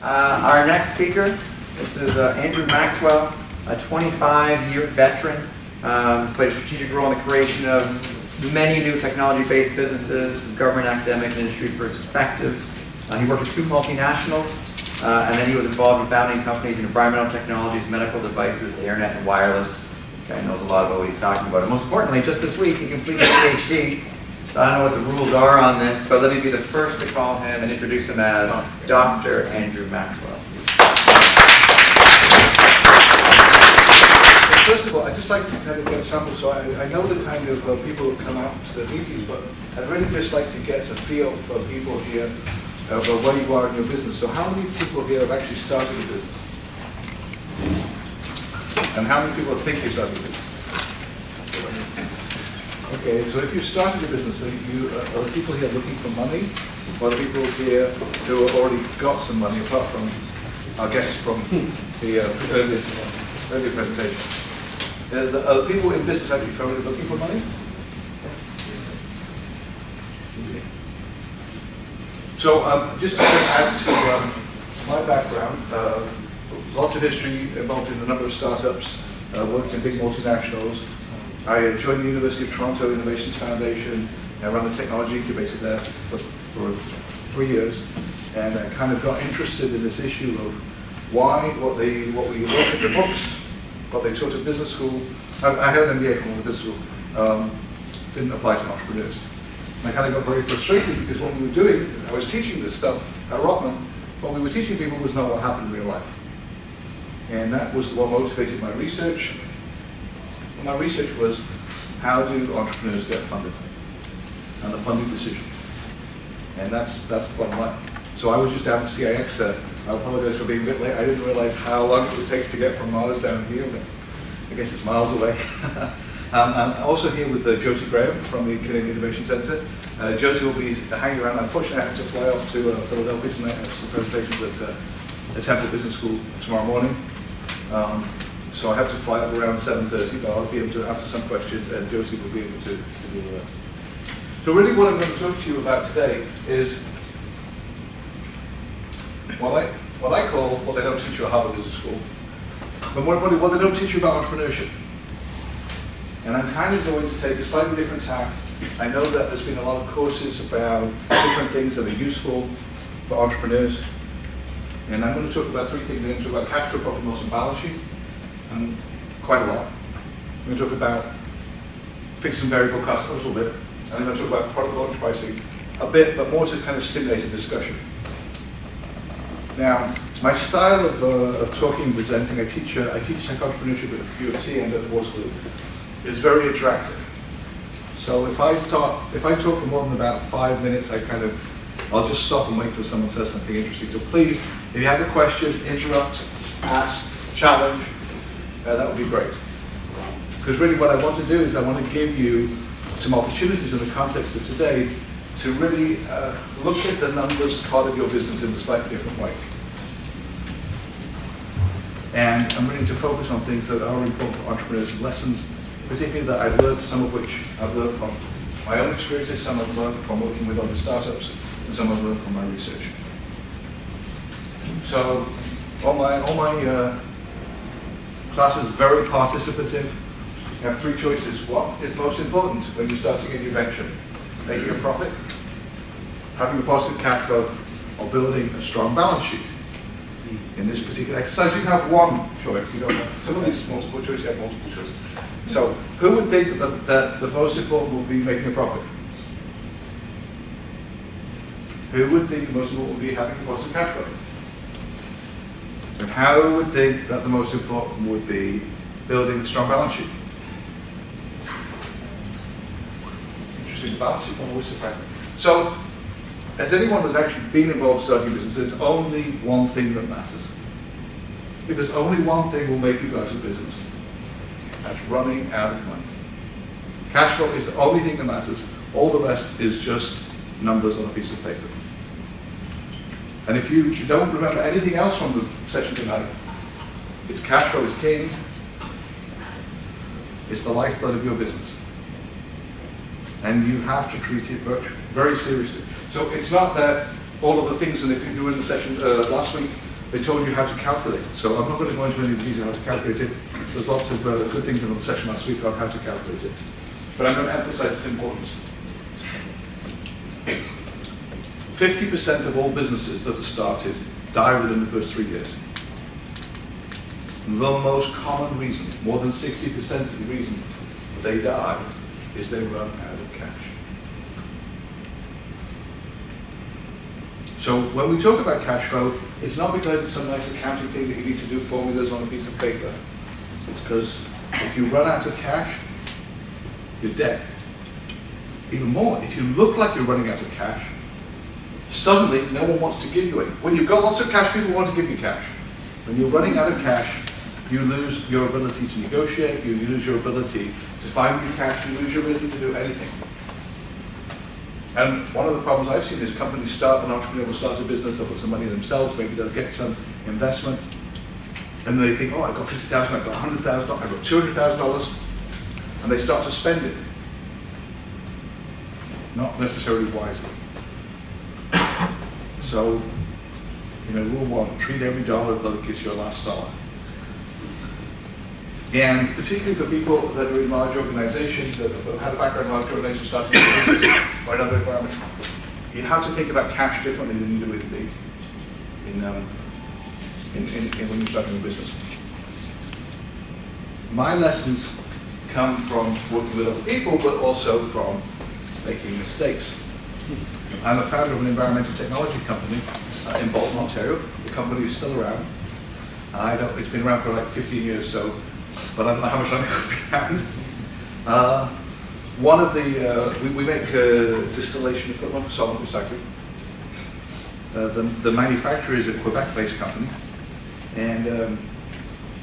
Our next speaker, this is Andrew Maxwell, a 25-year veteran. He's played a strategic role in the creation of many new technology-based businesses, government, academic, and industry perspectives. He worked with 2 multinationals, and then he was involved in founding companies in environmental technologies, medical devices, internet, and wireless. This guy knows a lot about what he's talking about. And most importantly, just this week, he completed a PhD. So I don't know what the rules are on this, but let me be the first to call him and introduce him as Dr. Andrew Maxwell. First of all, I'd just like to kind of get a sample. So I know the kind of people who come out to the meetings, but I'd really just like to get a feel for people here about where you are in your business. So how many people here have actually started a business? And how many people think they've started a business? Okay, so if you've started a business, are the people here looking for money? Or are the people here who have already got some money, apart from our guests from the earlier presentation? Are the people in business actually currently looking for money? So just to add to my background, lots of history involved in a number of startups, worked in big multinationals. I joined the University of Toronto Innovations Foundation. I ran the technology incubator there for 3 years, and I kind of got interested in this issue of what we learned in the books, what they taught at business school. I had an MBA from the business school, didn't apply to entrepreneurs. And I kind of got very frustrated because what we were doing, I was teaching this stuff at Rotman, what we were teaching people was not what happened in real life. And that was what motivated my research. My research was, how do entrepreneurs get funded? And the funding decision. And that's the bottom line. So I was just down at CIX there. I apologize for being a bit late. I didn't realize how long it would take to get from Mars down here, but I guess it's miles away. I'm also here with Josie Graham from the Canadian Innovation Centre. Josie will be hanging around. Unfortunately, I have to fly off to Philadelphia tonight. I have some presentations at Temple Business School tomorrow morning. So I have to fly up around 7:30, but I'll be able to answer some questions, and Josie will be able to do the rest. So really what I'm going to talk to you about today is what I call what they don't teach you at Harvard Business School, but more importantly, what they don't teach you about entrepreneurship. And I'm kind of going to take a slightly different tack. I know that there's been a lot of courses about different things that are useful for entrepreneurs. And I'm going to talk about 3 things. I'm going to talk about cash flow, profit and loss, and balance sheet, and quite a lot. I'm going to talk about fixed and variable costs a little bit. And I'm going to talk about product launch pricing a bit, but more to kind of stimulate a discussion. Now, my style of talking and presenting, I teach tech entrepreneurship at U of T and at Wall School, is very attractive. So if I talk for more than about 5 minutes, I'll just stop and wait till someone says something interesting. So please, if you have a question, interrupt, ask, challenge, that would be great. Because really what I want to do is I want to give you some opportunities in the context of today to really look at the numbers part of your business in a slightly different way. And I'm ready to focus on things that are important for entrepreneurs, lessons, particularly that I've learned, some of which I've learned from my own experiences, some I've learned from working with other startups, and some I've learned from my research. So all my class is very participative. You have 3 choices. What is most important when you're starting a new venture? Making a profit, having a positive cash flow, or building a strong balance sheet? In this particular exercise, you have 1 choice. You don't have, some of these multiple choices, you have multiple choices. So who would think that the most important would be making a profit? Who would think the most important would be having a positive cash flow? And how would think that the most important would be building a strong balance sheet? Interesting, the balance sheet one always surprised me. So, as anyone who's actually been involved in starting a business, there's only one thing that matters. Because only one thing will make you go to business. That's running out of money. Cash flow is the only thing that matters. All the rest is just numbers on a piece of paper. And if you don't remember anything else from the session tonight, it's cash flow is king. It's the lifeblood of your business. And you have to treat it very seriously. So it's not that all of the things, and if you were in the session last week, they told you how to calculate it. So I'm not going to go into any detail how to calculate it. There's lots of good things in the session last week about how to calculate it. But I'm going to emphasize its importance. 50% of all businesses that are started die within the first 3 years. The most common reason, more than 60% of the reason they die, is they run out of cash. So when we talk about cash flow, it's not because it's some nice accounting thing that you need to do formulas on a piece of paper. It's because if you run out of cash, you're dead. Even more, if you look like you're running out of cash, suddenly no one wants to give you any. When you've got lots of cash, people want to give you cash. When you're running out of cash, you lose your ability to negotiate, you lose your ability to find new cash, you lose your ability to do anything. And one of the problems I've seen is companies start, an entrepreneur will start a business, they'll put some money themselves, maybe they'll get some investment, and they think, oh, I've got $50,000, I've got $100,000, I've got $200,000, and they start to spend it. Not necessarily wisely. So, rule one, treat every dollar like it's your last dollar. And particularly for people that are in large organizations, that have had a background in large organizations, starting a business or another environment, you have to think about cash differently than you do when you're starting a business. My lessons come from working with other people, but also from making mistakes. I'm a founder of an environmental technology company in Bolton, Ontario. The company is still around. It's been around for like 15 years, but I don't know how much longer it'll be around. One of the, we make distillation equipment for solvent recycling. The manufacturer is a Quebec-based company, and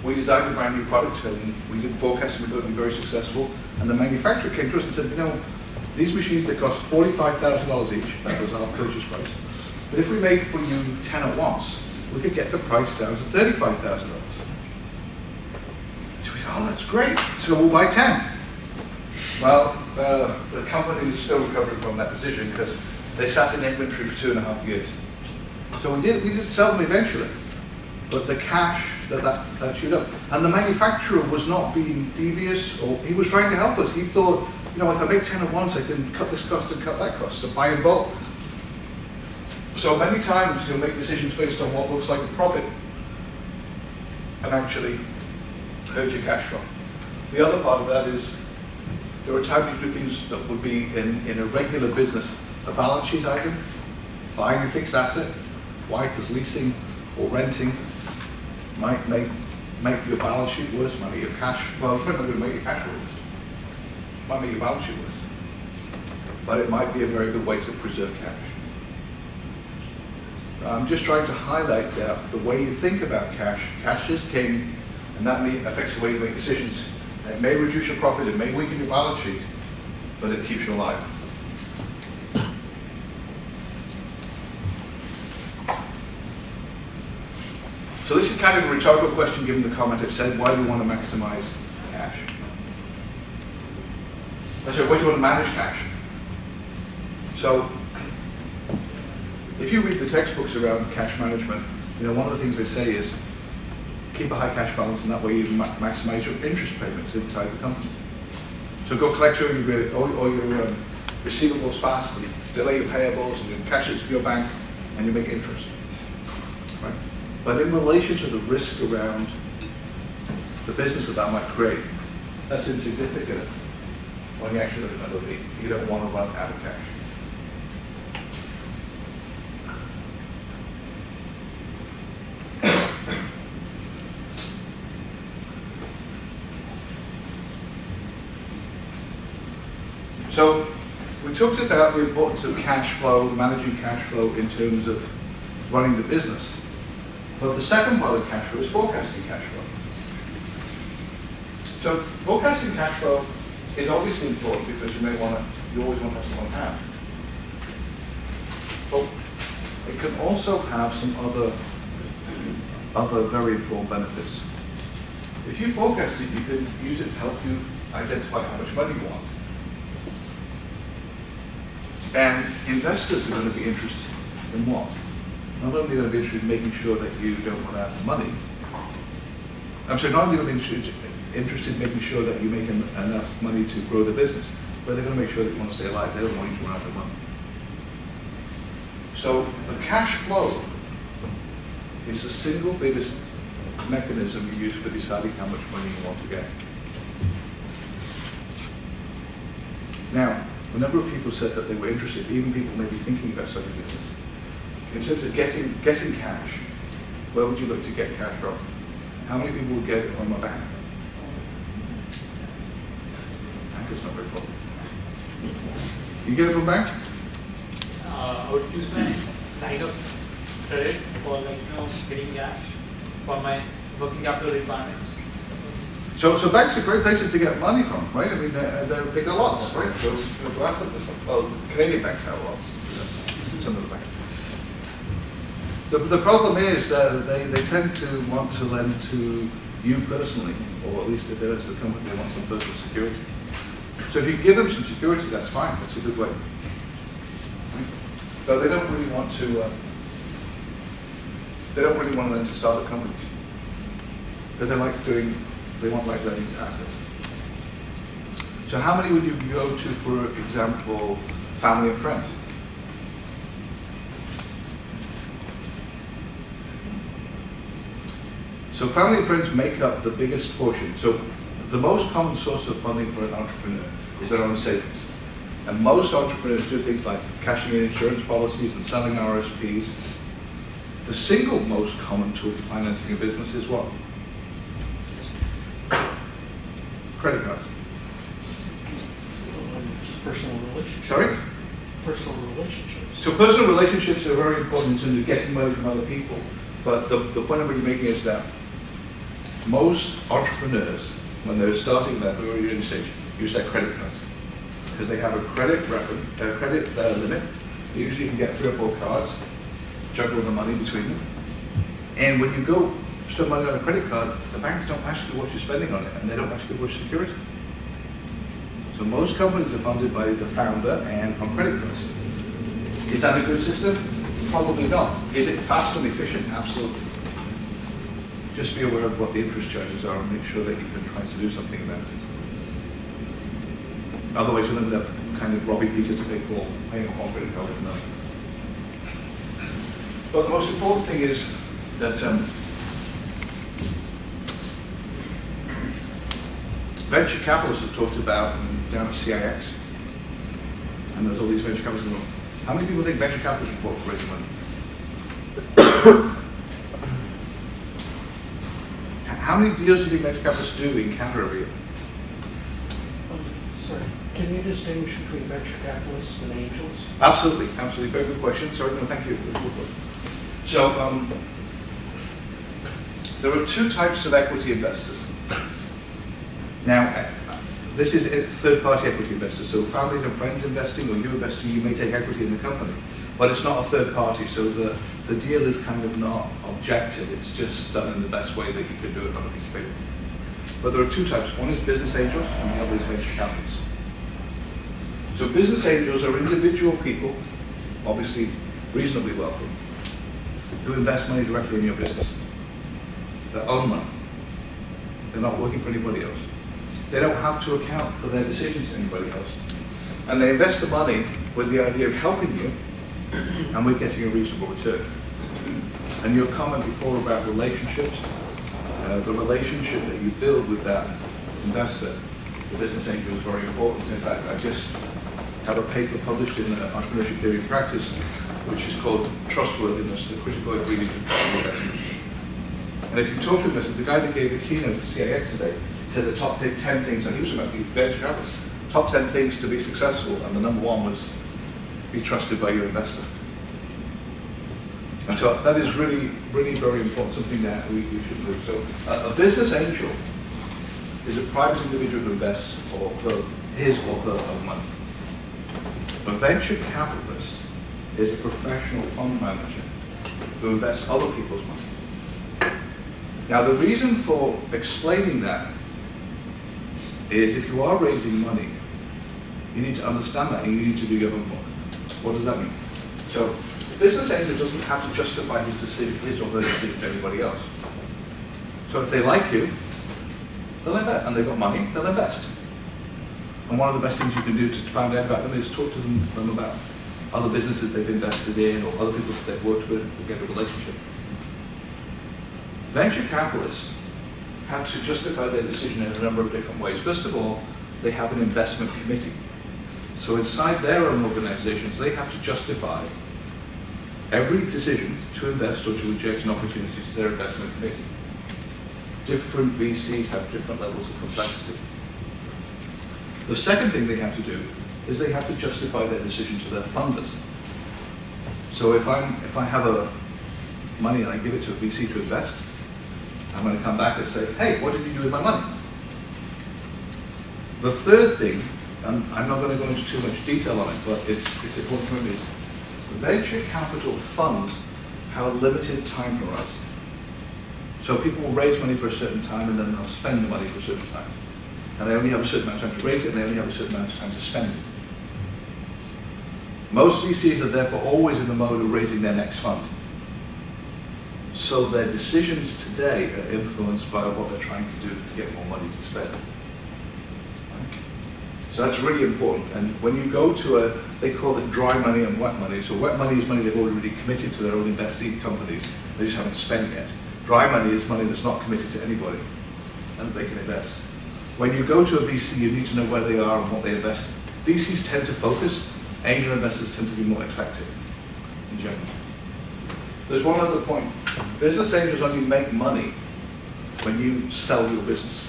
we designed a brand new product, and we did forecast and we thought it would be very successful. And the manufacturer came to us and said, these machines, they cost $45,000 each. That was our purchase price. But if we make for you 10 at once, we could get the price down to $35,000. So we said, oh, that's great. So we'll buy 10. Well, the company is still recovering from that decision because they sat in inventory for 2.5 years. So we did sell them eventually, but the cash that chewed up. And the manufacturer was not being devious, or he was trying to help us. He thought, if I make 10 at once, I can cut this cost and cut that cost, so buy in bulk. So many times you'll make decisions based on what looks like a profit and actually hurt your cash flow. The other part of that is there are times you do things that would be in a regular business, a balance sheet item, buying a fixed asset, why? Because leasing or renting might make your balance sheet worse, might make your cash, well, it's not going to make your cash flow worse. Might make your balance sheet worse. But it might be a very good way to preserve cash. I'm just trying to highlight that the way you think about cash, cash is king, and that affects the way you make decisions. It may reduce your profit, it may weaken your balance sheet, but it keeps you alive. So this is kind of a rhetorical question given the comment I've said, why do you want to maximize cash? That's right, why do you want to manage cash? So, if you read the textbooks around cash management, one of the things they say is keep a high cash balance, and that way you maximize your interest payments inside the company. So go collect all your receivables fast, and delay your payables, and you cash it to your bank, and you make interest. Right? But in relation to the risk around the business that might create, that's insignificant when you actually look at another thing. You don't want to run out of cash. So we talked about the importance of cash flow, managing cash flow in terms of running the business. But the second part of cash flow is forecasting cash flow. So forecasting cash flow is obviously important because you always want to have some on hand. But it can also have some other very important benefits. If you forecast it, you can use it to help you identify how much money you want. And investors are going to be interested in what? not only going to be interested in making sure that you don't run out of money, I'm sorry, not only going to be interested in making sure that you make enough money to grow the business, but they're going to make sure that you want to stay alive. They don't want you to run out of money. So the cash flow is the single biggest mechanism you use for deciding how much money you want to get. Now, a number of people said that they were interested, even people maybe thinking about starting a business. In terms of getting cash, where would you look to get cash from? How many people would get it from a bank? Bank is not very popular. You get it from banks? I would use my line of credit for getting cash for my working capital requirements. So banks are great places to get money from, right? I mean, they got lots, right? So ask them for some, well, Canadian banks have lots, some of the banks. The problem is that they tend to want to lend to you personally, or at least if they're into the company, they want some personal security. So if you give them some security, that's fine. That's a good way. But they don't really want to. They don't really want to lend to startup companies because they want like lending to assets. So how many would you go to, for example, family and friends? So family and friends make up the biggest portion. So the most common source of funding for an entrepreneur is their own savings. And most entrepreneurs do things like cashing in insurance policies and selling RSPs. The single most common tool for financing a business is what? Credit cards. Personal relationships. Sorry? Personal relationships. So personal relationships are very important in terms of getting money from other people. But the point I'm really making is that most entrepreneurs, when they're starting their early stage, use their credit cards. Because they have a credit limit. They usually can get 3 or 4 cards, juggle the money between them. And when you go spend money on a credit card, the banks don't ask you what you're spending on it, and they don't ask you for security. So most companies are funded by the founder and on credit cards. Is that a good system? Probably not. Is it fast and efficient? Absolutely. Just be aware of what the interest charges are and make sure that you can try to do something about it. Otherwise, you'll end up kind of robbing Peter to pay Paul, paying off one credit card with another. But the most important thing is that venture capitalists have talked about down at CIX, and there's all these venture capitalists in the world. How many people think venture capitalists report for raising money? How many deals do you think venture capitalists do in Canada every year? Sorry, can you distinguish between venture capitalists and angels? Absolutely, absolutely. Very good question. Sorry, no, thank you. So, there are 2 types of equity investors. Now, this is third-party equity investors. So families and friends investing, or you investing, you may take equity in the company, but it's not a third party. So the deal is kind of not objective. It's just done in the best way that you could do it on a piece of paper. But there are 2 types. One is business angels, and the other is venture capitalists. So business angels are individual people, obviously reasonably wealthy, who invest money directly in your business. They own money. They're not working for anybody else. They don't have to account for their decisions to anybody else. And they invest the money with the idea of helping you and with getting a reasonable return. And your comment before about relationships, the relationship that you build with that investor, the business angel, is very important. In fact, I just have a paper published in Entrepreneurship Theory and Practice, which is called Trustworthiness, the Critical Ingredient of Profitable Investment. And if you talk to investors, the guy that gave the keynote at CIX today said the top 10 things, and he was about the venture capitalists, top 10 things to be successful, and the number 1 was be trusted by your investor. And so that is really, really very important, something that we should do. So a business angel is a private individual who invests for his or her own money. A venture capitalist is a professional fund manager who invests other people's money. Now, the reason for explaining that is if you are raising money, you need to understand that and you need to do your homework. What does that mean? So The business angel doesn't have to justify his or her decision to anybody else. So if they like you, they'll invest, and they've got money, they'll invest. And one of the best things you can do to find out about them is talk to them about other businesses they've invested in or other people that they've worked with to get a relationship. Venture capitalists have to justify their decision in a number of different ways. First of all, they have an investment committee. So inside their own organizations, they have to justify every decision to invest or to reject an opportunity to their investment committee. Different VCs have different levels of complexity. The second thing they have to do is they have to justify their decision to their funders. So if I have money and I give it to a VC to invest, I'm going to come back and say, hey, what did you do with my money? The third thing, and I'm not going to go into too much detail on it, but it's important to remember, is venture capital funds have a limited time horizon. So people will raise money for a certain time and then they'll spend the money for a certain time. And they only have a certain amount of time to raise it and they only have a certain amount of time to spend it. Most VCs are therefore always in the mode of raising their next fund. So their decisions today are influenced by what they're trying to do to get more money to spend. So that's really important. And when you go to they call it dry money and wet money. So wet money is money they've already committed to their own investing companies. They just haven't spent yet. Dry money is money that's not committed to anybody and they can invest. When you go to a VC, you need to know where they are and what they invest in. VCs tend to focus. Angel investors tend to be more eclectic in general. There's one other point. Business angels only make money when you sell your business.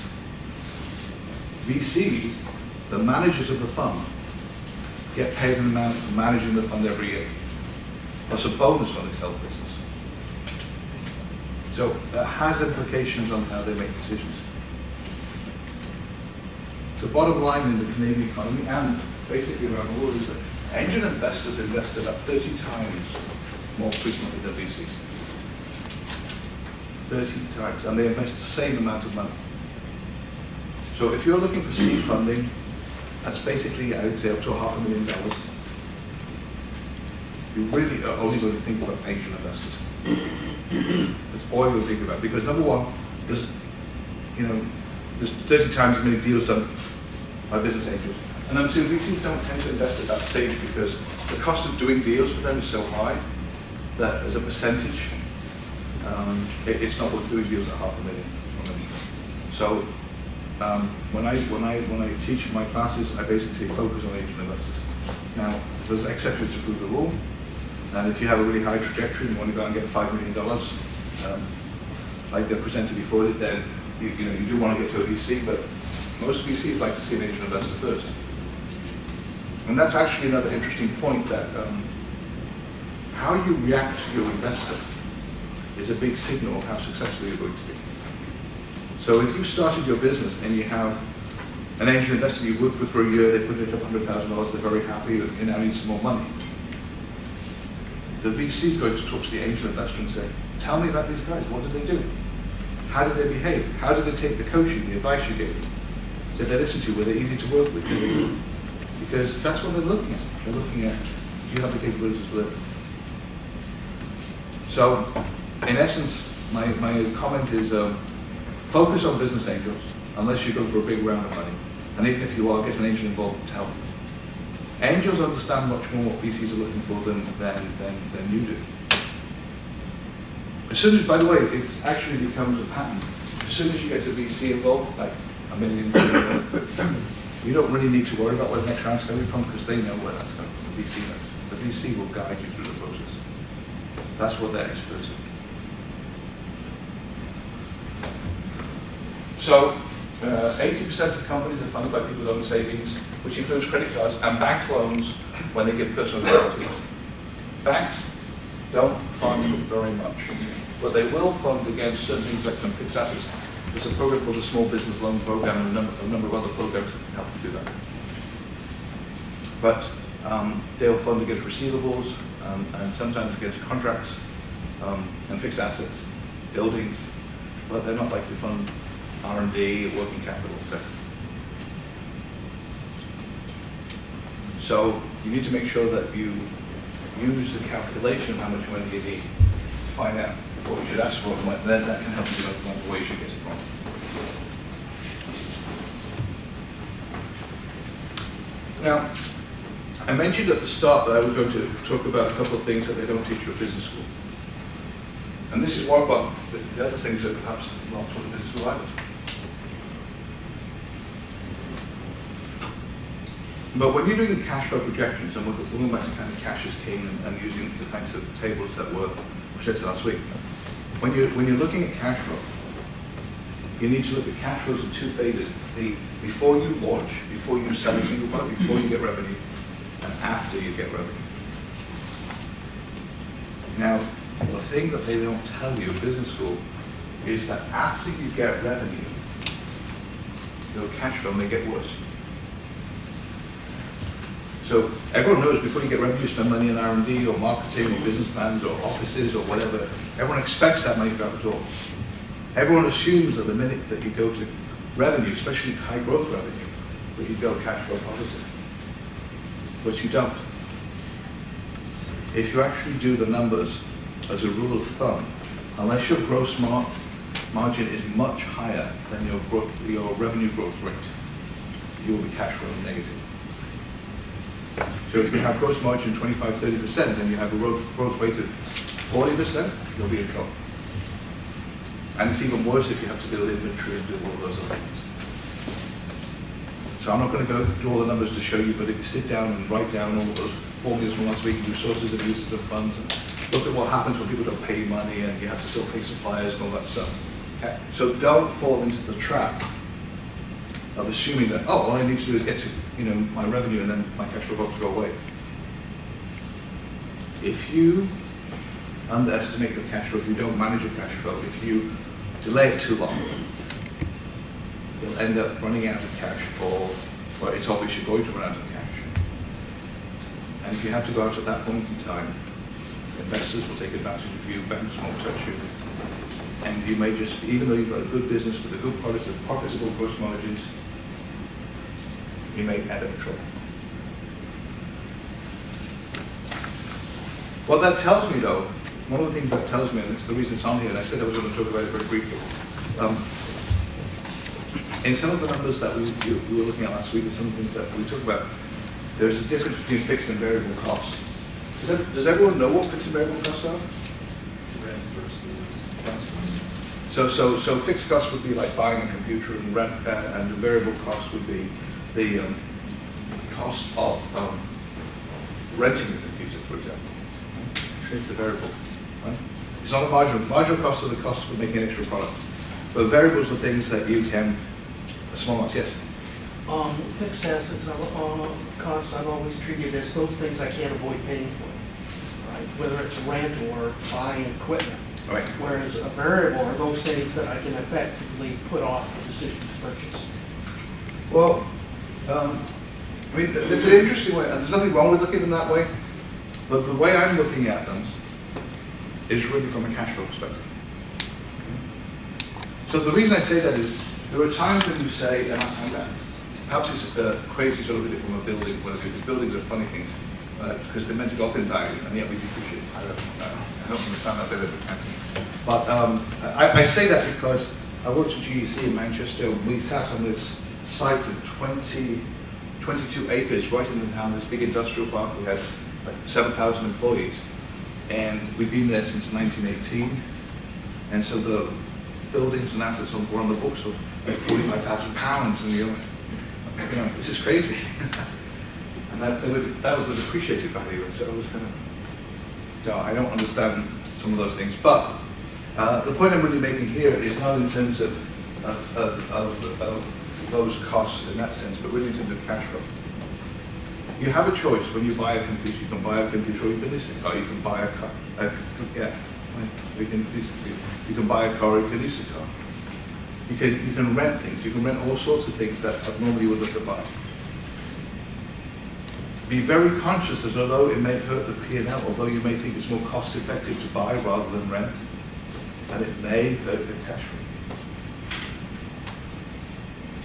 VCs, the managers of the fund, get paid an amount for managing the fund every year, plus a bonus when they sell the business. So that has implications on how they make decisions. The bottom line in the Canadian economy and basically around the world is that angel investors invest about 30 times more frequently than VCs. 30 times, and they invest the same amount of money. So if you're looking for seed funding, that's basically, I would say, up to $500,000. You really are only going to think about angel investors. That's all you're going to think about, because number one, there's 30 times as many deals done by business angels. And number two, VCs don't tend to invest at that stage because the cost of doing deals for them is so high that as a percentage, it's not worth doing deals at $500,000. So when I teach my classes, I basically say focus on angel investors. Now, there's exceptions to prove the rule, and if you have a really high trajectory and you want to go and get $5 million, like they presented before, then you do want to get to a VC, but most VCs like to see an angel investor first. And that's actually another interesting point, that how you react to your investor is a big signal of how successful you're going to be. So if you started your business and you have an angel investor you worked with for a year, they put in $100,000, they're very happy, you now need some more money. The VC is going to talk to the angel investor and say, tell me about these guys, what did they do? How did they behave? How did they take the coaching, the advice you gave them? Did they listen to you? Were they easy to work with? Because that's what they're looking at. They're looking at, do you have the capabilities to live? So, in essence, my comment is focus on business angels, unless you go for a big round of money. And even if you are, get an angel involved and tell them. Angels understand much more what VCs are looking for than you do. As soon as, by the way, it actually becomes a pattern. As soon as you get a VC involved, like $1 million, you don't really need to worry about where the next round's coming from because they know where that's coming from. The VC knows. The VC will guide you through the process. That's what they're experts in. So, 80% of companies are funded by people with own savings, which includes credit cards and bank loans when they give personal guarantees. Banks don't fund very much, but they will fund against certain things like some fixed assets. There's a program called the Small Business Loan Program and a number of other programs that can help you do that. But they'll fund against receivables and sometimes against contracts and fixed assets, buildings, but they're not likely to fund R&D, working capital, etc. So you need to make sure that you use the calculation of how much money you need, find out what you should ask for, and then that can help you know where you should get it from. Now, I mentioned at the start that I was going to talk about a couple of things that they don't teach you at business school. And this is one of the other things that perhaps not taught at business school either. But when you're doing cash flow projections, and we're going back to kind of cash as king and using the kinds of tables that were presented last week, when you're looking at cash flow, you need to look at cash flows in two phases. Before you launch, before you sell a single product, before you get revenue, and after you get revenue. Now, the thing that they don't tell you in business school is that after you get revenue, your cash flow may get worse. So everyone knows before you get revenue, you spend money on R&D or marketing or business plans or offices or whatever. Everyone expects that money to go out the door. Everyone assumes that the minute that you go to revenue, especially high growth revenue, that you go cash flow positive. But you don't. If you actually do the numbers as a rule of thumb, unless your gross margin is much higher than your revenue growth rate, you will be cash flow negative. So if you have gross margin 25-30% and you have a growth rate of 40%, you'll be in trouble. And it's even worse if you have to build inventory and do all of those other things. So I'm not going to go through all the numbers to show you, but if you sit down and write down all of those formulas from last week and do sources and uses of funds and look at what happens when people don't pay money and you have to still pay suppliers and all that stuff. Okay? So don't fall into the trap of assuming that, oh, all I need to do is get to my revenue and then my cash flow box will go away. If you underestimate your cash flow, if you don't manage your cash flow, if you delay it too long, you'll end up running out of cash, or well, it's obvious you're going to run out of cash. And if you have to go out at that point in time, investors will take advantage of you, banks won't touch you, and you may just, even though you've got a good business with a good product and profitable gross margins, you may end up in trouble. What that tells me, though, one of the things that tells me, and it's the reason it's on here, and I said I was going to talk about it very briefly, in some of the numbers that we were looking at last week and some of the things that we talked about, there's a difference between fixed and variable costs. Does everyone know what fixed and variable costs are? So fixed costs would be like buying a computer, and rent, and the variable cost would be the cost of renting a computer, for example. Actually, it's a variable. Right? It's not a marginal. Marginal costs are the costs for making an extra product. But variables are things that you can, a small amount, yes? Fixed assets costs I've always treated as those things I can't avoid paying for, right? Whether it's rent or buying equipment. Right. Whereas a variable are those things that I can effectively put off the decision to purchase. Well, I mean, it's an interesting way, and there's nothing wrong with looking at them that way, but the way I'm looking at them is really from a cash flow perspective. So the reason I say that is, there are times when you say, and perhaps it's crazy to look at it from a building point of view, because buildings are funny things, because they're meant to go up in value, and yet we depreciate. I don't understand that bit of it. But I say that because I worked at GEC in Manchester, and we sat on this site of 22 acres right in the town, this big industrial park. We had like 7,000 employees, and we've been there since 1918, and so the buildings and assets were on the books of like £45,000, and this is crazy. And that was the depreciated value, and so it was kind of, I don't understand some of those things. But the point I'm really making here is not in terms of those costs in that sense, but really in terms of cash flow. You have a choice when you buy a computer. You can buy a computer or you can lease a car. You can buy a car. You can buy a car or you can lease a car. You can rent things. You can rent all sorts of things that normally you would look to buy. Be very conscious that although it may hurt the P&L, although you may think it's more cost effective to buy rather than rent, that it may hurt the cash flow.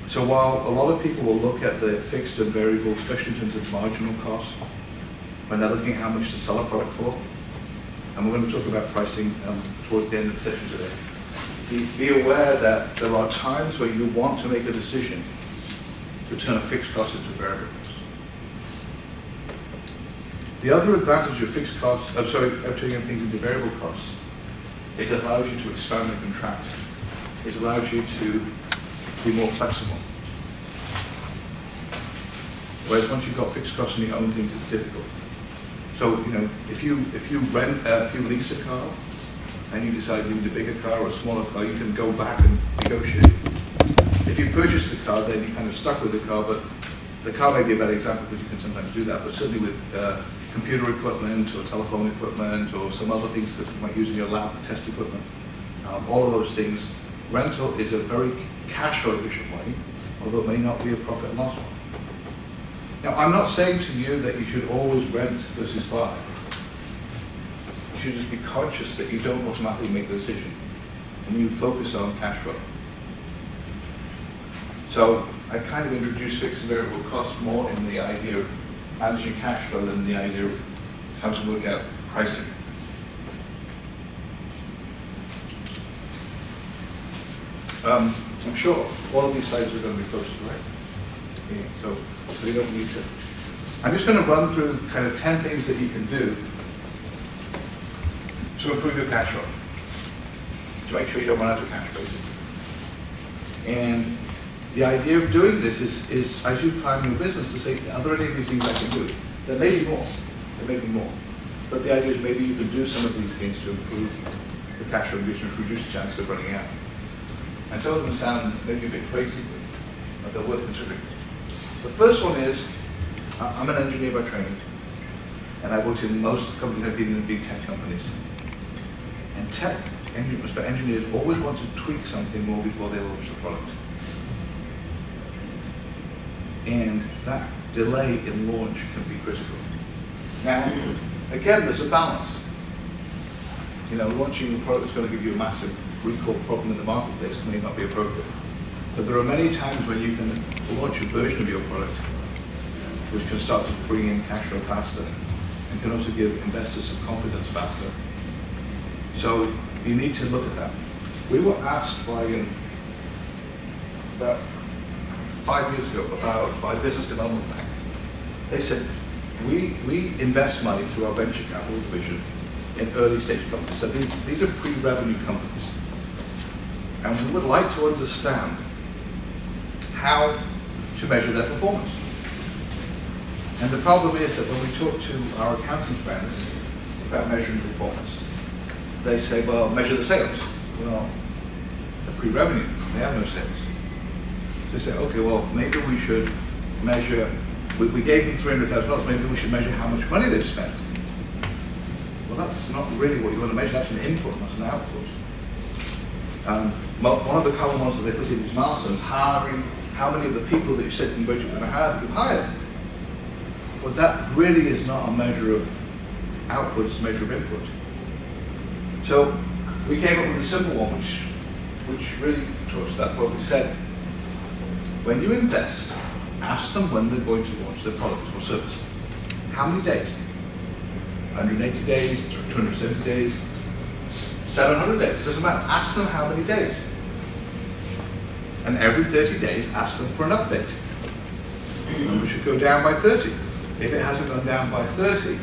So while a lot of people will look at the fixed and variable, especially in terms of marginal costs, when they're looking at how much to sell a product for. And we're going to talk about pricing towards the end of the session today. Be aware that there are times where you want to make a decision to turn a fixed cost into a variable cost. The other advantage of fixed costs, of turning things into variable costs, is it allows you to expand and contract. It allows you to be more flexible. Whereas once you've got fixed costs and you own things, it's difficult. So, you know, if you lease a car and you decide you need a bigger car or a smaller car, you can go back and negotiate. If you purchase the car, then you're kind of stuck with the car, but the car may be a better example because you can sometimes do that, but certainly with computer equipment or telephone equipment or some other things that you might use in your lab, test equipment, all of those things, rental is a very cash flow efficient way, although it may not be a profit and loss one. Now, I'm not saying to you that you should always rent versus buy. You should just be conscious that you don't automatically make the decision and you focus on cash flow. So I kind of introduced fixed and variable costs more in the idea of managing cash flow than the idea of how to work out pricing. I'm sure all of these slides are going to be posted, right? Yeah, so we don't need to. I'm just going to run through kind of 10 things that you can do to improve your cash flow, to make sure you don't run out of cash, basically. And the idea of doing this is as you plan your business, to say, are there any of these things I can do? There may be more. There may be more. But the idea is maybe you can do some of these things to improve the cash flow and reduce the chance of running out. And some of them sound maybe a bit crazy, but they're worth considering. The first one is, I'm an engineer by training, and I've worked in most companies. I've been in big tech companies. And engineers always want to tweak something more before they launch the product. And that delay in launch can be critical. Now, again, there's a balance. You know, launching a product that's going to give you a massive recall problem in the marketplace may not be appropriate. But there are many times when you can launch a version of your product which can start to bring in cash flow faster and can also give investors some confidence faster. So you need to look at that. We were asked by about 5 years ago by a business development bank. They said, we invest money through our venture capital division in early stage companies. So these are pre-revenue companies. And we would like to understand how to measure their performance. And the problem is that when we talk to our accounting friends about measuring performance, they say, well, measure the sales. Well, they're pre-revenue, they have no sales. So they say, okay, well, maybe we should measure, we gave them $300,000, maybe we should measure how much money they've spent. Well, that's not really what you want to measure, that's an input, not an output. One of the common ones that they put in these milestones, hiring, how many of the people that you said in the budget were going to hire that you've hired. But that really is not a measure of output, it's a measure of input. So we came up with a simple one which really talks to that. What we said, when you invest, ask them when they're going to launch their product or service. How many days? 180 days, 270 days, 700 days, doesn't matter. Ask them how many days. And every 30 days, ask them for an update. And we should go down by 30. If it hasn't gone down by 30,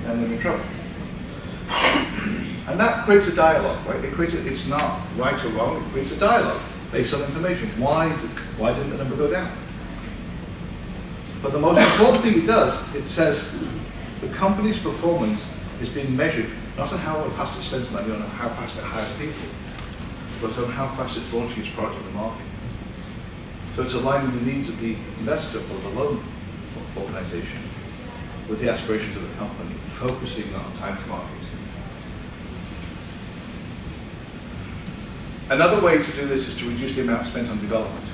then they're in trouble. And that creates a dialogue, right? It's not right or wrong, it creates a dialogue based on information. Why didn't the number go down? But the most important thing it does, it says the company's performance is being measured not on how fast it spends money, on how fast it hires people, but on how fast it's launching its product in the market. So it's aligning the needs of the investor or the loan organization with the aspirations of the company, focusing on time to market. Another way to do this is to reduce the amount spent on development.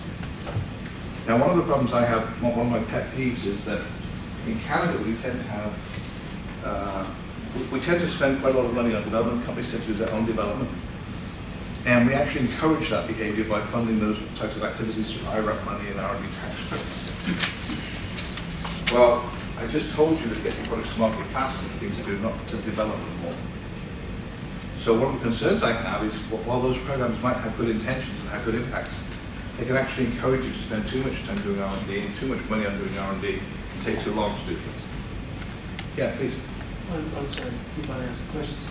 Now, one of the problems I have, one of my pet peeves is that in Canada we tend to have, we tend to spend quite a lot of money on development. Companies tend to do their own development. And we actually encourage that behavior by funding those types of activities through IRAP money and R&D tax credits. Well, I just told you that getting products to market fast is the thing to do, not to develop them more. So one of the concerns I have is, while those programs might have good intentions and have good impact, they can actually encourage you to spend too much time doing R&D and too much money on doing R&D and take too long to do things. Yeah, please. I'm sorry, keep on asking questions.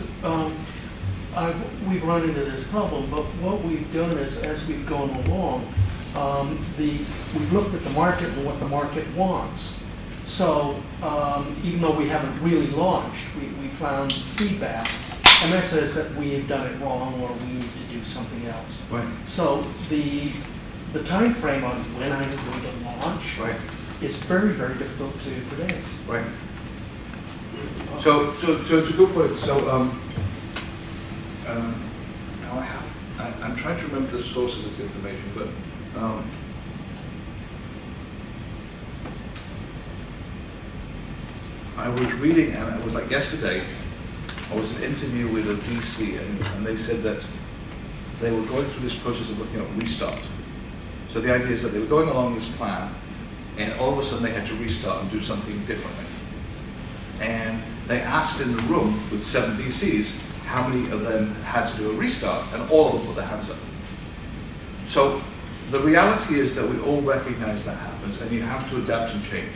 We've run into this problem, but what we've done is, as we've gone along, we've looked at the market and what the market wants. So even though we haven't really launched, we found feedback, and that says that we have done it wrong or we need to do something else. Right. So the time frame on when I'm going to launch Right. is very, very difficult to predict. Right. So it's a good point. So now I'm trying to remember the source of this information, but I was reading, and it was like yesterday, I was in an interview with a VC, and they said that they were going through this process of looking at restart. So the idea is that they were going along this plan, and all of a sudden they had to restart and do something differently. And they asked in the room with 7 VCs how many of them had to do a restart, and all of them put their hands up. So the reality is that we all recognize that happens, and you have to adapt and change.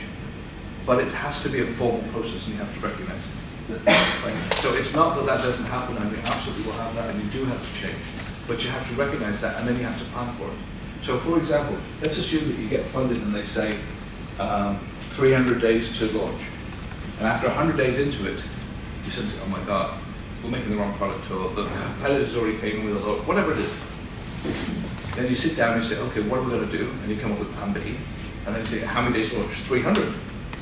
But it has to be a formal process, and you have to recognize it. Right? So it's not that that doesn't happen, and you absolutely will have that, and you do have to change. But you have to recognize that, and then you have to plan for it. So for example, let's assume that you get funded and they say 300 days to launch. And after 100 days into it, you say, oh my God, we're making the wrong product, or the competitors already came in with a low, whatever it is. Then you sit down and you say, okay, what are we going to do? And you come up with plan B. And then you say, how many days to launch? 300. So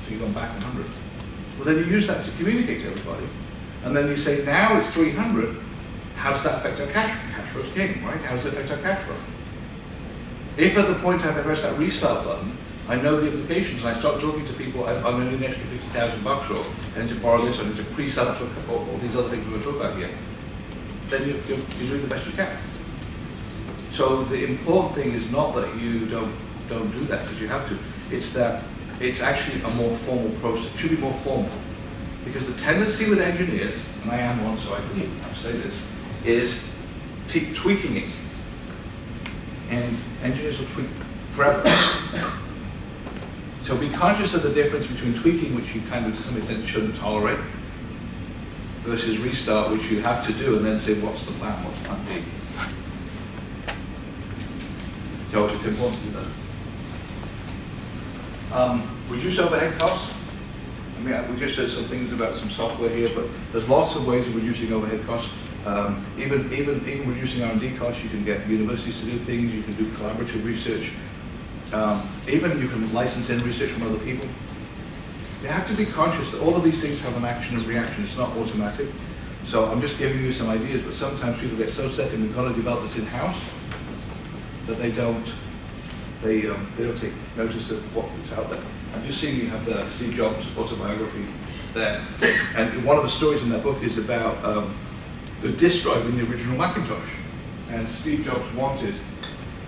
you've gone back 100. Well, then you use that to communicate to everybody. And then you say, now it's 300. How does that affect our cash flow? Cash flow's king, right? How does it affect our cash flow? If at the point I press that restart button, I know the implications, and I start talking to people, I'm going to need an extra $50,000, or I need to borrow this, or I need to pre-sell it to all these other things we're talking about here, then you're doing the best you can. So the important thing is not that you don't do that, because you have to. It's that it's actually a more formal process. It should be more formal. Because the tendency with engineers, and I am one, so I have to say this, is tweaking it. And engineers will tweak forever. So be conscious of the difference between tweaking, which you kind of to some extent shouldn't tolerate, versus restart, which you have to do, and then say, what's the plan, what's plan B? So it's important to do that. Reduce overhead costs. I mean, we just said some things about some software here, but there's lots of ways of reducing overhead costs. Even reducing R&D costs, you can get universities to do things, you can do collaborative research. Even you can license in research from other people. You have to be conscious that all of these things have an action and reaction. It's not automatic. So I'm just giving you some ideas, but sometimes people get so set in we've got to develop this in-house that they don't take notice of what's out there. I'm just seeing you have the Steve Jobs autobiography there. And one of the stories in that book is about the disk drive in the original Macintosh. And Steve Jobs wanted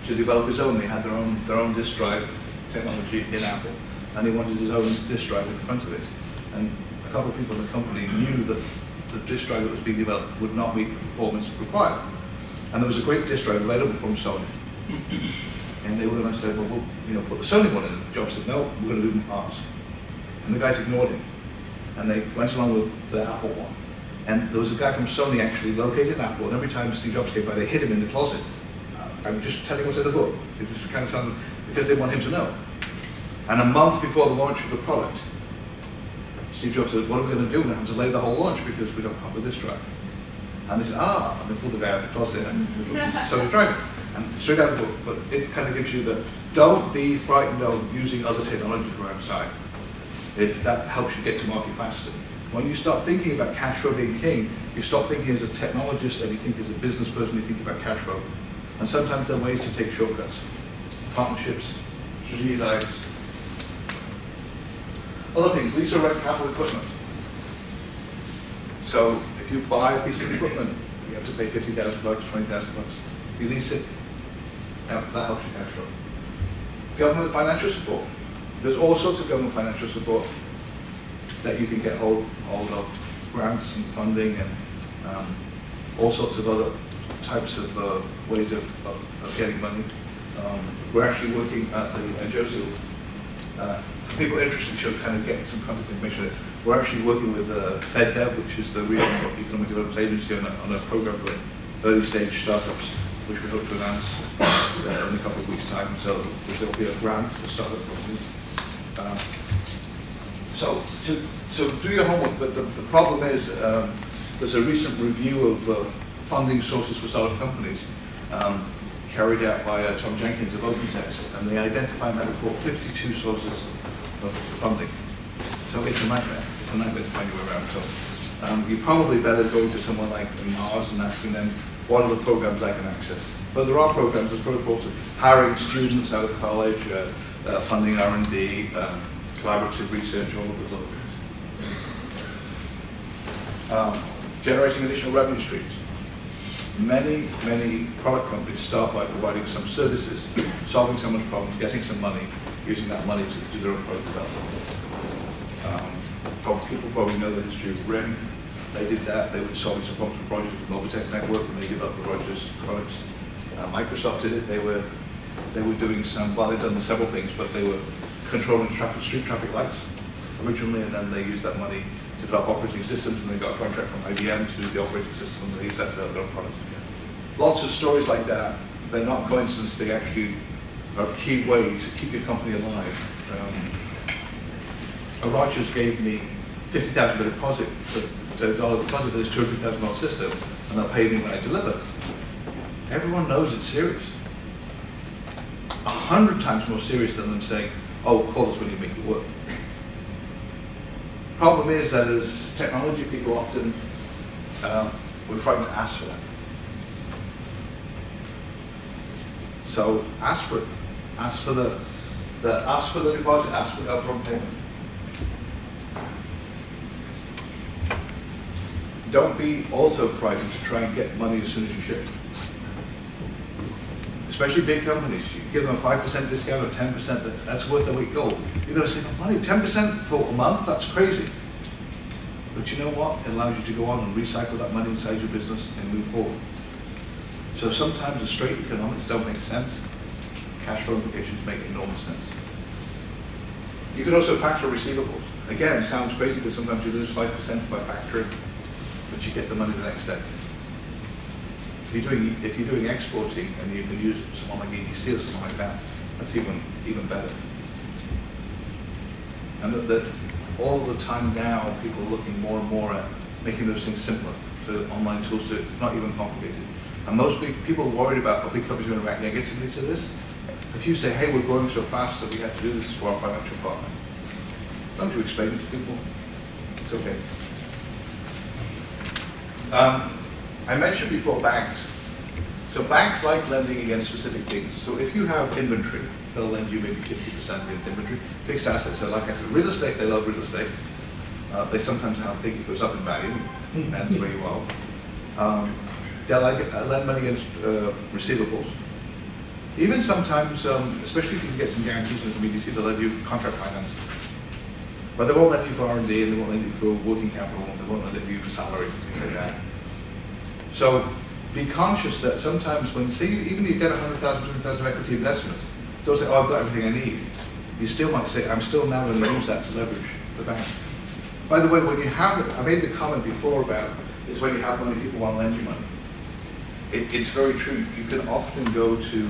to develop his own. They had their own disk drive technology in Apple, and he wanted his own disk drive in front of it. And a couple of people in the company knew that the disk drive that was being developed would not meet the performance required. And there was a great disk drive available from Sony. And they were going to say, well, we'll put the Sony one in. And Jobs said, no, we're going to do them parts. And the guys ignored him. And they went along with the Apple one. And there was a guy from Sony actually located in Apple, and every time Steve Jobs came by, they hid him in the closet. I'm just telling what's in the book. This kind of sounds, because they want him to know. And a month before the launch of the product, Steve Jobs said, what are we going to do? We're going to have to delay the whole launch because we don't have a disk drive. And they said, and they pulled the guy out of the closet and Sony drive it. And straight out of the book, but it kind of gives you the, don't be frightened of using other technology from outside, if that helps you get to market faster. When you start thinking about cash flow being king, you stop thinking as a technologist and you think as a business person, you think about cash flow. And sometimes there are ways to take shortcuts. Partnerships, strategic lines. Other things, lease or rent capital equipment. So if you buy a piece of equipment, you have to pay $50,000, $20,000. You lease it, that helps your cash flow. Government financial support. There's all sorts of government financial support. that you can get hold of grants and funding and all sorts of other types of ways of getting money. We're actually working at the, and Joseph, for people interested, should kind of get some contact information. We're actually working with FedDev, which is the Regional Economic Development Agency, on a program for early stage startups, which we hope to announce in a couple of weeks' time. So there'll be a grant for startup companies. So do your homework, but the problem is there's a recent review of funding sources for startup companies carried out by Tom Jenkins of OpenText, and they identified that report 52 sources of funding. So it's a nightmare. It's a nightmare to find your way around. So you're probably better going to someone like Mars and asking them, what are the programs I can access? But there are programs, there's protocols of hiring students out of college, funding R&D, collaborative research, all of those other things. Generating additional revenue streams. Many product companies start by providing some services, solving someone's problem, getting some money, using that money to do their own product development. People probably know the history of RIM. They did that. They were solving some problems for Rogers with Mobitech Network, and they developed the Rogers products. Microsoft did it. They were doing some, well, they've done several things, but they were controlling street traffic lights originally, and then they used that money to develop operating systems, and they got a contract from IBM to do the operating system, and they used that to develop their own products. Lots of stories like that. They're not coincidence. They actually are a key way to keep your company alive. Rogers gave me $50,000 deposit for this $200,000 system, and they'll pay me when I deliver. Everyone knows it's serious. 100 times more serious than them saying, "Oh, call us when you make it work." Problem is that as technology people often, we're frightened to ask for that. So ask for it. Ask for the deposit. Ask for the upfront payment. Don't be also frightened to try and get money as soon as you ship. Especially big companies, you give them a 5% discount or 10%, that's worth their weight in gold. You've got to say, money, 10% for a month, that's crazy. But you know what? It allows you to go on and recycle that money inside your business and move forward. So sometimes the straight economics don't make sense. Cash flow implications make enormous sense. You can also factor receivables. Again, it sounds crazy because sometimes you lose 5% by factoring, but you get the money the next day. If you're doing exporting and you can use someone like EDC or something like that, that's even better. And that all the time now, people are looking more and more at making those things simpler. So online tools, so it's not even complicated. And most people are worried about how big companies are going to react negatively to this. If you say, hey, we're growing so fast that we have to do this for our financial partner, don't you explain it to people? It's okay. I mentioned before banks. So banks like lending against specific things. So if you have inventory, they'll lend you maybe 50% of the inventory. Fixed assets, they like I said, real estate, they love real estate. They sometimes think it goes up in value, depends where you are. They'll lend money against receivables. Even sometimes, especially if you can get some guarantees from the BDC, they'll lend you contract finance. But they won't lend you for R&D, and they won't lend you for working capital, and they won't lend you for salaries and things like that. So be conscious that sometimes when, say, even you get 100,000, 200,000 of equity investment, don't say, oh, I've got everything I need. You still might say, I'm still now going to use that to leverage the bank. By the way, when you have it, I made the comment before about is when you have money, people want to lend you money. It's very true. You can often go to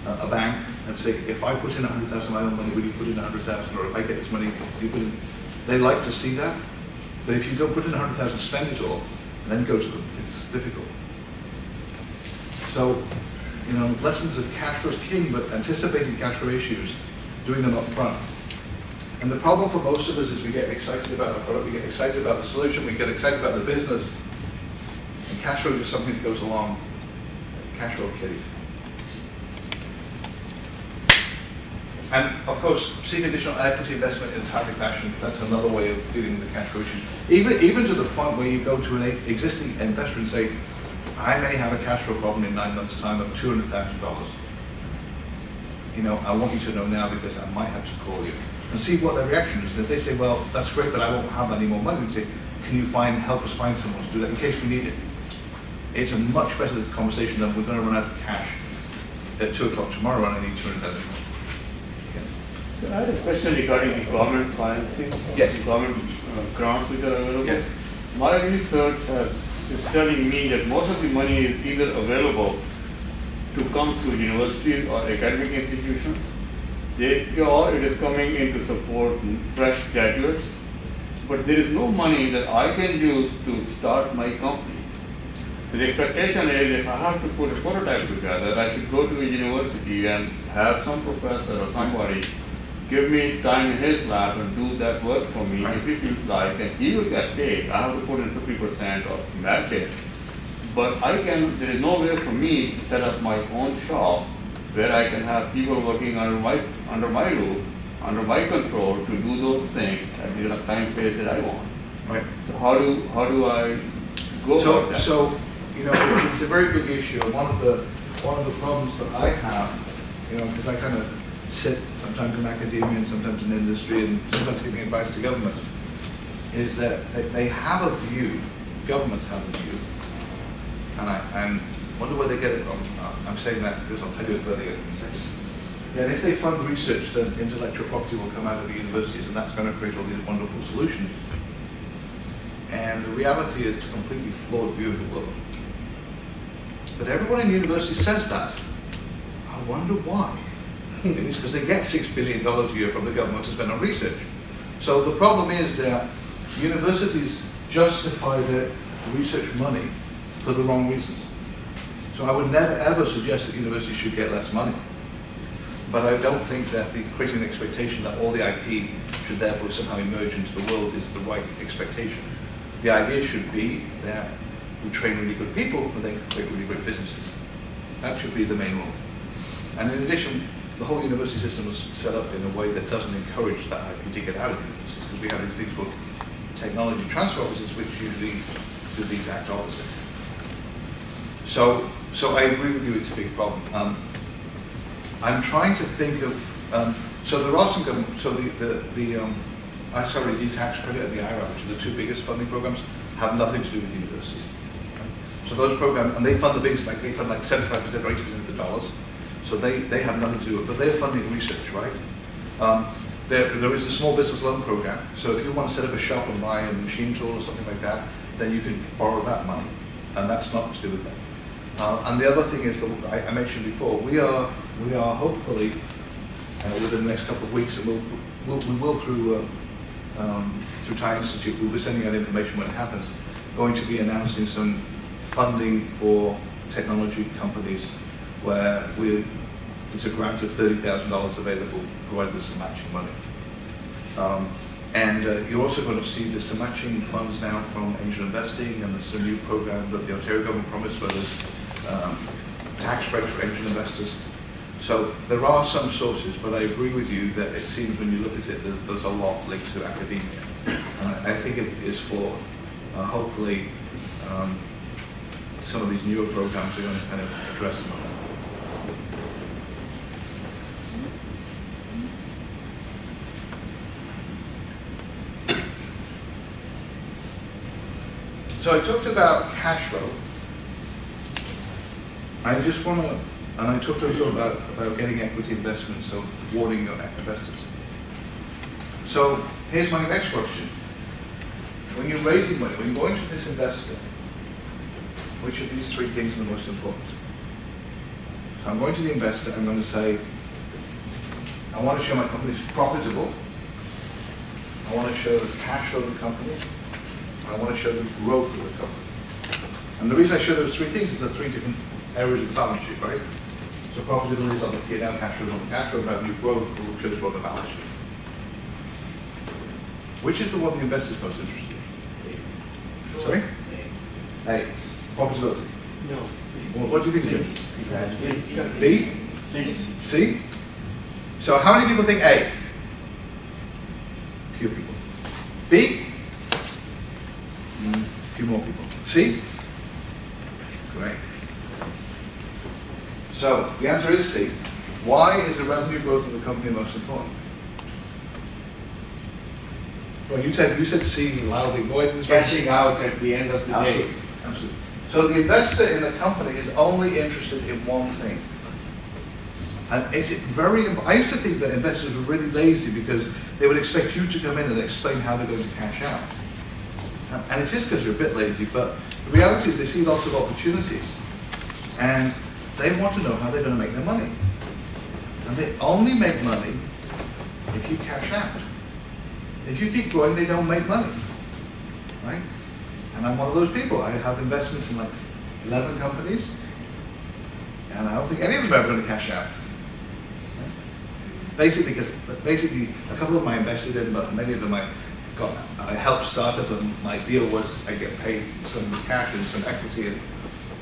a bank and say, if I put in 100,000 of my own money, will you put in 100,000? Or if I get this money, you put in. They like to see that. But if you don't put in 100,000, spend it all, and then go to them, it's difficult. So, lessons of cash flow is king, but anticipating cash flow issues, doing them up front. And the problem for most of us is we get excited about our product, we get excited about the solution, we get excited about the business, and cash flow is just something that goes along. Cash flow will kill you. And of course, seek additional equity investment in a timely fashion. That's another way of dealing with the cash flow issues. Even to the point where you go to an existing investor and say, I may have a cash flow problem in 9 months' time of $200,000. I want you to know now because I might have to call you. and see what their reaction is. And if they say, well, that's great, but I won't have any more money, say, can you help us find someone to do that in case we need it? It's a much better conversation than we're going to run out of cash at 2 o'clock tomorrow and I need 200,000. So I had a question regarding the government financing. Yes. The government grants which are available. Yes. My research is telling me that most of the money is either available to come through universities or academic institutions, or it is coming in to support fresh graduates, but there is no money that I can use to start my company. So the expectation is if I have to put a prototype together, I should go to a university and have some professor or somebody give me time in his lab and do that work for me if he feels like, and he will get paid. I have to put in 50% of match it. But there is no way for me to set up my own shop where I can have people working under my roof, under my control to do those things at the time phase that I want. Right. So how do I go about that? So, you know, it's a very big issue. One of the problems that I have, you know, because I kind of sit sometimes in academia and sometimes in industry and sometimes giving advice to governments, is that they have a view, governments have a view, and I wonder where they get it from. I'm saying that because I'll tell you where they get it in a second. And if they fund research, then intellectual property will come out of the universities and that's going to create all these wonderful solutions. And the reality is it's a completely flawed view of the world. But everyone in university says that. I wonder why. It's because they get $6 billion a year from the government to spend on research. So the problem is that universities justify their research money for the wrong reasons. So I would never ever suggest that universities should get less money. But I don't think that creating an expectation that all the IP should therefore somehow emerge into the world is the right expectation. The idea should be that we train really good people and they create really great businesses. That should be the main rule. And in addition, the whole university system was set up in a way that doesn't encourage that IP to get out of universities, because we have these things called technology transfer offices, which usually do the exact opposite. So I agree with you, it's a big problem. I'm trying to think of, so there are some government, so the SRED tax credit and the IRA, which are the two biggest funding programs, have nothing to do with universities. So those programs, and they fund the biggest, like they fund like 75% or 80% of the dollars. So they have nothing to do with it, but they're funding research, right? There is a small business loan program. So if you want to set up a shop and buy a machine tool or something like that, then you can borrow that money, and that's not to do with that. And the other thing is that I mentioned before, we are hopefully within the next couple of weeks, and we will through Thai Institute, we'll be sending out information when it happens, going to be announcing some funding for technology companies where there's a grant of $30,000 available, provided there's some matching money. And you're also going to see there's some matching funds now from angel investing, and there's a new program that the Ontario government promised where there's tax breaks for angel investors. So there are some sources, but I agree with you that it seems when you look at it, there's a lot linked to academia. And I think it is for hopefully some of these newer programs are going to kind of address some of that. So I talked about cash flow. I just want to, and I talked also about getting equity investments, so warning your investors. So here's my next question. When you're raising money, when you're going to this investor, which of these three things are the most important? So I'm going to the investor, I'm going to say, I want to show my company is profitable. I want to show the cash flow of the company. I want to show the growth of the company. And the reason I show those three things is there are three different areas of the balance sheet, right? So profitability is on the P&L, cash flow is on the cash flow, revenue growth will show the growth of the balance sheet. Which is the one the investor is most interested in? Sorry? A. Profitability. No. Well, what do you think, Jim? B? C. C? So how many people think A? Few people. B? Few more people. C? Great. So the answer is C. Why is the revenue growth of the company most important? Well, you said C loudly, go ahead. Cashing out at the end of the day. Absolutely, absolutely. So the investor in the company is only interested in one thing. And it's I used to think that investors were really lazy because they would expect you to come in and explain how they're going to cash out. And it is because you're a bit lazy, but the reality is they see lots of opportunities. And they want to know how they're going to make their money. And they only make money if you cash out. If you keep growing, they don't make money, right? And I'm one of those people. I have investments in like 11 companies, and I don't think any of them are ever going to cash out. Right? Basically, a couple of them I invested in, but many of them I helped start up, and my deal was I get paid some cash and some equity, and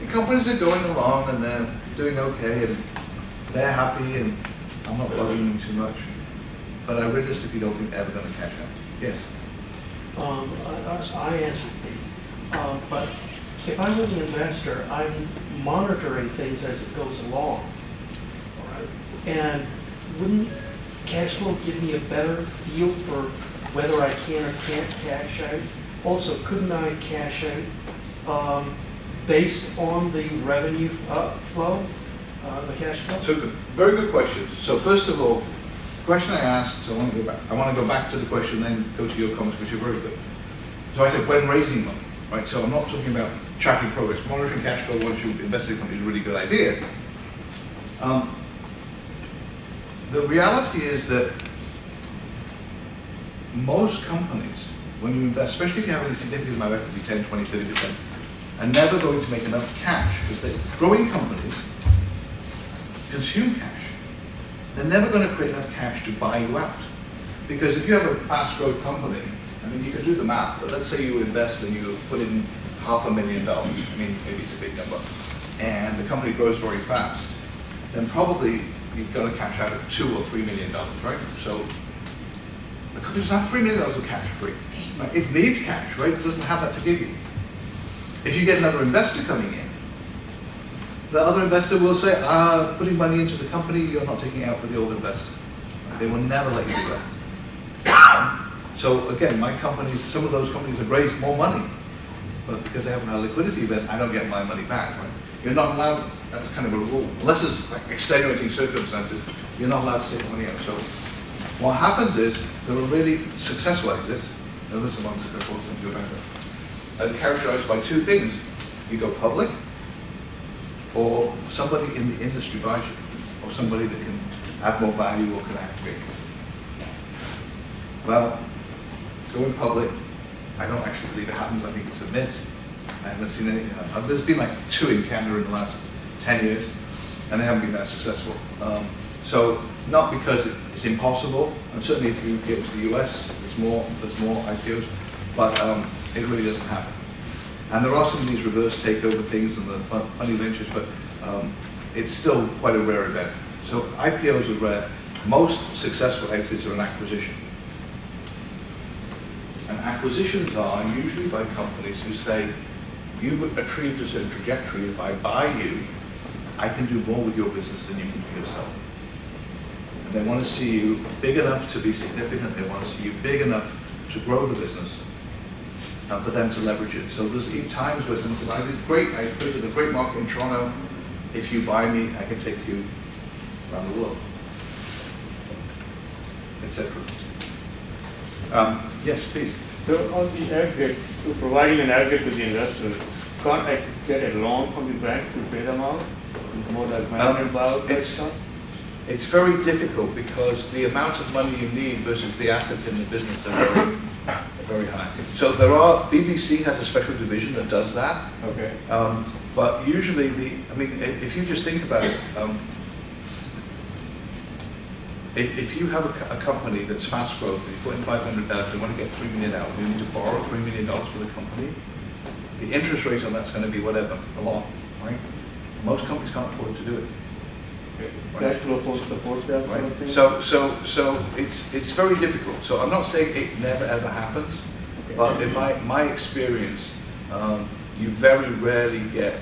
the companies are going along and they're doing okay, and they're happy, and I'm not bugging them too much. But I realistically don't think they're ever going to cash out. Yes. I answered the, but if I was an investor, I'm monitoring things as it goes along. All right. And wouldn't cash flow give me a better feel for whether I can or can't cash out? Also, couldn't I cash out based on the revenue flow, the cash flow? So very good questions. So first of all, the question I asked, so I want to go back to the question, then go to your comments, which are very good. So I said, when raising money, right? So I'm not talking about tracking progress. Monitoring cash flow once you invest in a company is a really good idea. The reality is that most companies, when you invest, especially if you have any significant amount of equity, 10, 20, 30%, are never going to make enough cash because growing companies consume cash. They're never going to create enough cash to buy you out. Because if you have a fast growth company, I mean, you can do the math, but let's say you invest and you put in $500,000, I mean, maybe it's a big number, and the company grows very fast, then probably you've got to cash out at $2 or $3 million, right? So the company doesn't have $3 million of cash free. Right? It needs cash, right? It doesn't have that to give you. If you get another investor coming in, the other investor will say, putting money into the company, you're not taking it out for the old investor. They will never let you do that. So again, my companies, some of those companies have raised more money, but because they haven't had a liquidity event, I don't get my money back. Right? You're not allowed, that's kind of a rule. Unless it's like extenuating circumstances, you're not allowed to take money out. So what happens is, there are really successful exits, and there's some unsuccessful ones, are characterized by two things. You go public, or somebody in the industry buys you, or somebody that can add more value or can activate you. Well, going public, I don't actually believe it happens. I think it's a myth. I haven't seen anything. There's been like 2 in Canada in the last 10 years, and they haven't been that successful. So not because it's impossible, and certainly if you get to the US, there's more IPOs, but it really doesn't happen. And there are some of these reverse takeover things and the funny ventures, but it's still quite a rare event. So IPOs are rare. Most successful exits are an acquisition. And acquisitions are usually by companies who say, you've achieved a certain trajectory. If I buy you, I can do more with your business than you can do yourself. And they want to see you big enough to be significant. They want to see you big enough to grow the business. And for them to leverage it. So there's even times where someone says, I created a great market in Toronto. If you buy me, I can take you around the world, etc. Yes, please. So on the exit, so providing an exit to the investor, can't I get a loan from the bank to pay them out? It's more like management buyout. It's very difficult because the amount of money you need versus the assets in the business are very high. So BBC has a special division that does that. Okay. But usually, if you just think about it, if you have a company that's fast growth, and you put in 500,000, you want to get 3 million out, you need to borrow $3 million for the company, the interest rate on that's going to be whatever, a lot, right? Most companies can't afford to do it. Cash flow won't support that sort of thing? So it's very difficult. So I'm not saying it never ever happens, but in my experience, you very rarely get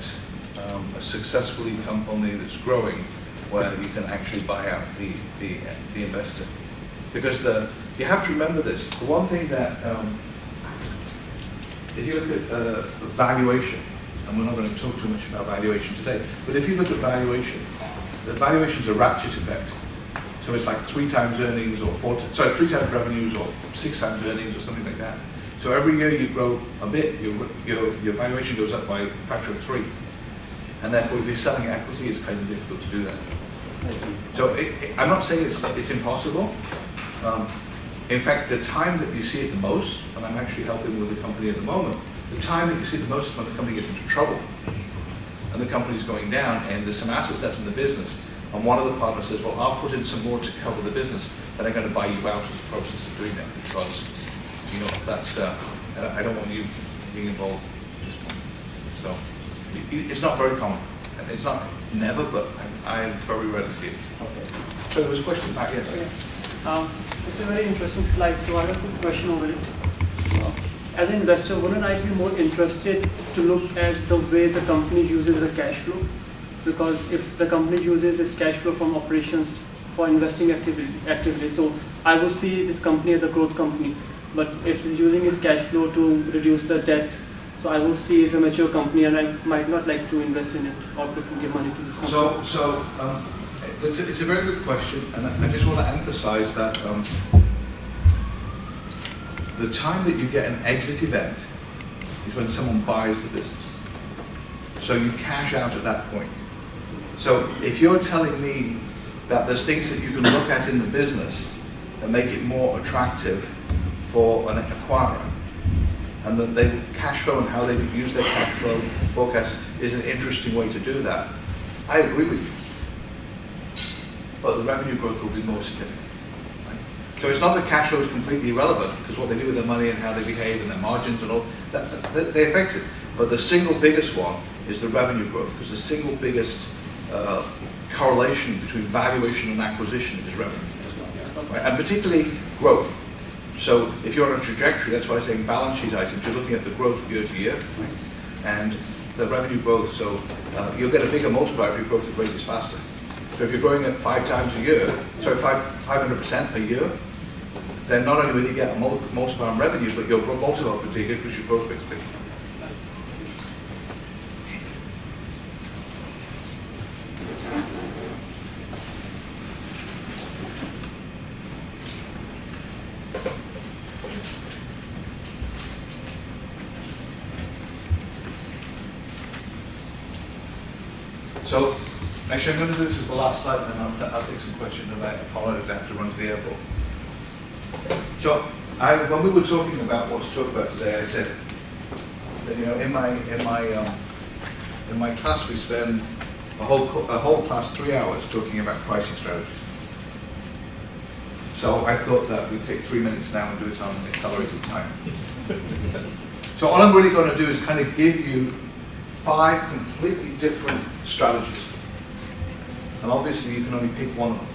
a successful company that's growing where you can actually buy out the investor, because you have to remember this. The one thing that, if you look at valuation, and we're not going to talk too much about valuation today, but if you look at valuation, the valuation is a ratchet effect. So it's like 3 times earnings or 3 times revenues or 6 times earnings or something like that. So every year you grow a bit, your valuation goes up by a factor of 3. And therefore if you're selling equity, it's kind of difficult to do that. So I'm not saying it's impossible. In fact, the time that you see it the most, and I'm actually helping with the company at the moment, the time that you see it the most is when the company gets into trouble and the company's going down and there's some assets left in the business. And one of the partners says, well, I'll put in some more to cover the business, but I'm going to buy you out as a process of doing that because, you know, that's, I don't want you being involved. So it's not very common. It's not never, but I very rarely see it. Okay. So there was a question back, yes. It's a very interesting slide, so I have a question over it. As an investor, wouldn't I be more interested to look at the way the company uses the cash flow? Because if the company uses this cash flow from operations for investing actively, so I would see this company as a growth company. But if it's using its cash flow to reduce the debt, so I would see it's a mature company and I might not like to invest in it or to give money to this company. So it's a very good question, and I just want to emphasize that the time that you get an exit event is when someone buys the business. So you cash out at that point. So if you're telling me that there's things that you can look at in the business that make it more attractive for an acquirer, and that they cash flow and how they use their cash flow forecast is an interesting way to do that, I agree with you. But the revenue growth will be more significant. Right? So it's not that cash flow is completely irrelevant, because what they do with their money and how they behave and their margins and all, they affect it. But the single biggest one is the revenue growth, because the single biggest correlation between valuation and acquisition is revenue. Right? And particularly growth. So if you're on a trajectory, that's why I'm saying balance sheet items, you're looking at the growth year to year, right? And the revenue growth, so you'll get a bigger multiplier if your growth rate is faster. So if you're growing at 5 times a year, sorry, 500% a year, then not only will you get a multiplier on revenue, but your multiplier will be bigger because your growth rate's bigger. So, actually I'm going to do this as the last slide and then I'll take some questions and I apologize I have to run to the airport. So, when we were talking about what to talk about today, I said that, you know, in my class we spend a whole class 3 hours talking about pricing strategies. So I thought that we'd take 3 minutes now and do it on accelerated time. So all I'm really going to do is kind of give you 5 completely different strategies. And obviously you can only pick one of them.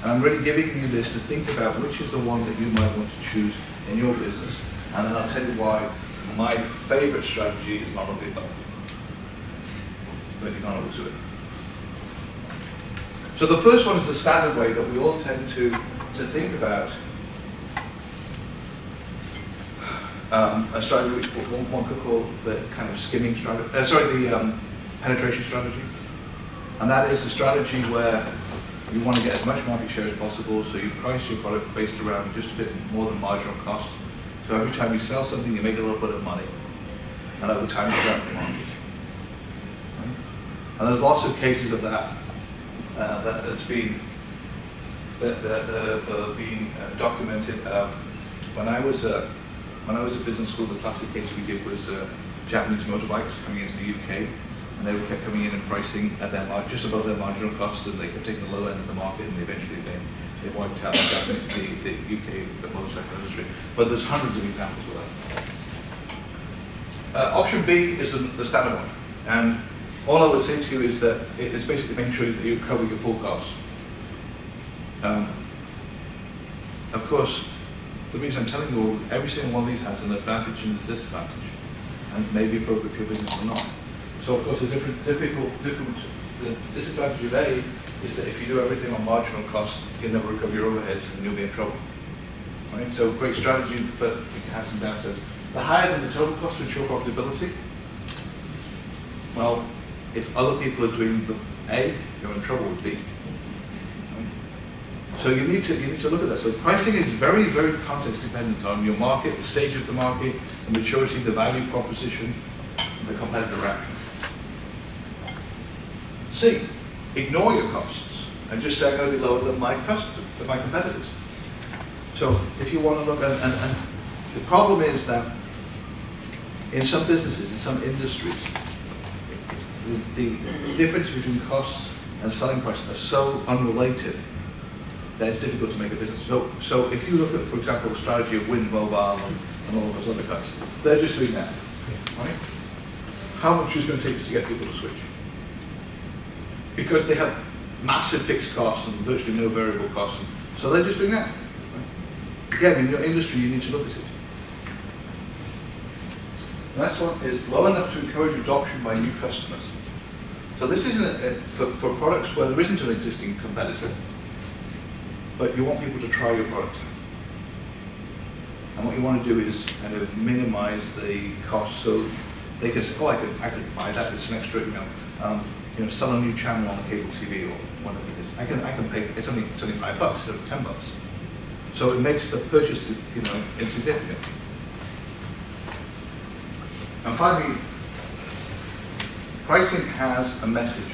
And I'm really giving you this to think about which is the one that you might want to choose in your business. And then I'll tell you why my favorite strategy is none of the above. But you can't always do it. So the first one is the standard way that we all tend to think about a strategy which one could call the kind of skimming strategy, the penetration strategy. And that is the strategy where you want to get as much market share as possible, so you price your product based around just a bit more than marginal cost. So every time you sell something, you make a little bit of money, and over time you grab the market. Right? And there's lots of cases of that that's been documented. When I was at business school, the classic case we did was Japanese motorbikes coming into the UK, and they kept coming in and pricing at their just above their marginal cost, and they kept taking the low end of the market, and eventually they wiped out the UK motorcycle industry. But there's hundreds of examples of that. Option B is the standard one, and all I would say to you is that it's basically making sure that you cover your full costs. Of course, the reason I'm telling you all, every single one of these has an advantage and a disadvantage, and may be appropriate for your business or not. So of course, the different the disadvantage of A is that if you do everything on marginal costs, you'll never recover your overheads and you'll be in trouble. Right? So great strategy, but it has some downsides. The higher than the total cost to ensure profitability, well, if other people are doing the A, you're in trouble with B. So you need to look at that. So pricing is very, very context dependent on your market, the stage of the market, the maturity, the value proposition, the competitor reaction. C, ignore your costs and just say I'm going to be lower than my competitors. So if you want to look at, and the problem is that in some businesses, in some industries, the difference between costs and selling prices are so unrelated that it's difficult to make a business. So if you look at, for example, the strategy of Wind Mobile and all of those other guys, they're just doing that, right? How much is it going to take to get people to switch? Because they have massive fixed costs and virtually no variable costs, so they're just doing that. Right? Again, in your industry, you need to look at it. The next one is low enough to encourage adoption by new customers. So this isn't for products where there isn't an existing competitor, but you want people to try your product. And what you want to do is kind of minimize the cost so they can say, oh, I could buy that, it's an extra, sell a new channel on cable TV or whatever it is. I can pay, it's only $5 instead of $10. So it makes the purchase, insignificant. And finally, pricing has a message.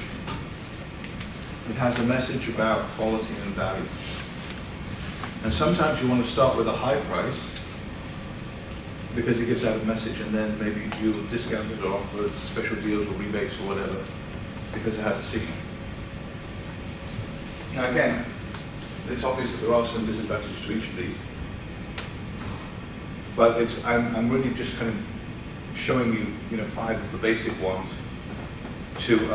It has a message about quality and value. And sometimes you want to start with a high price because it gives out a message, and then maybe you discount it or offer special deals or rebates or whatever because it has a signal. Now again, it's obvious that there are some disadvantages to each of these. But I'm really just kind of showing you, 5 of the basic ones to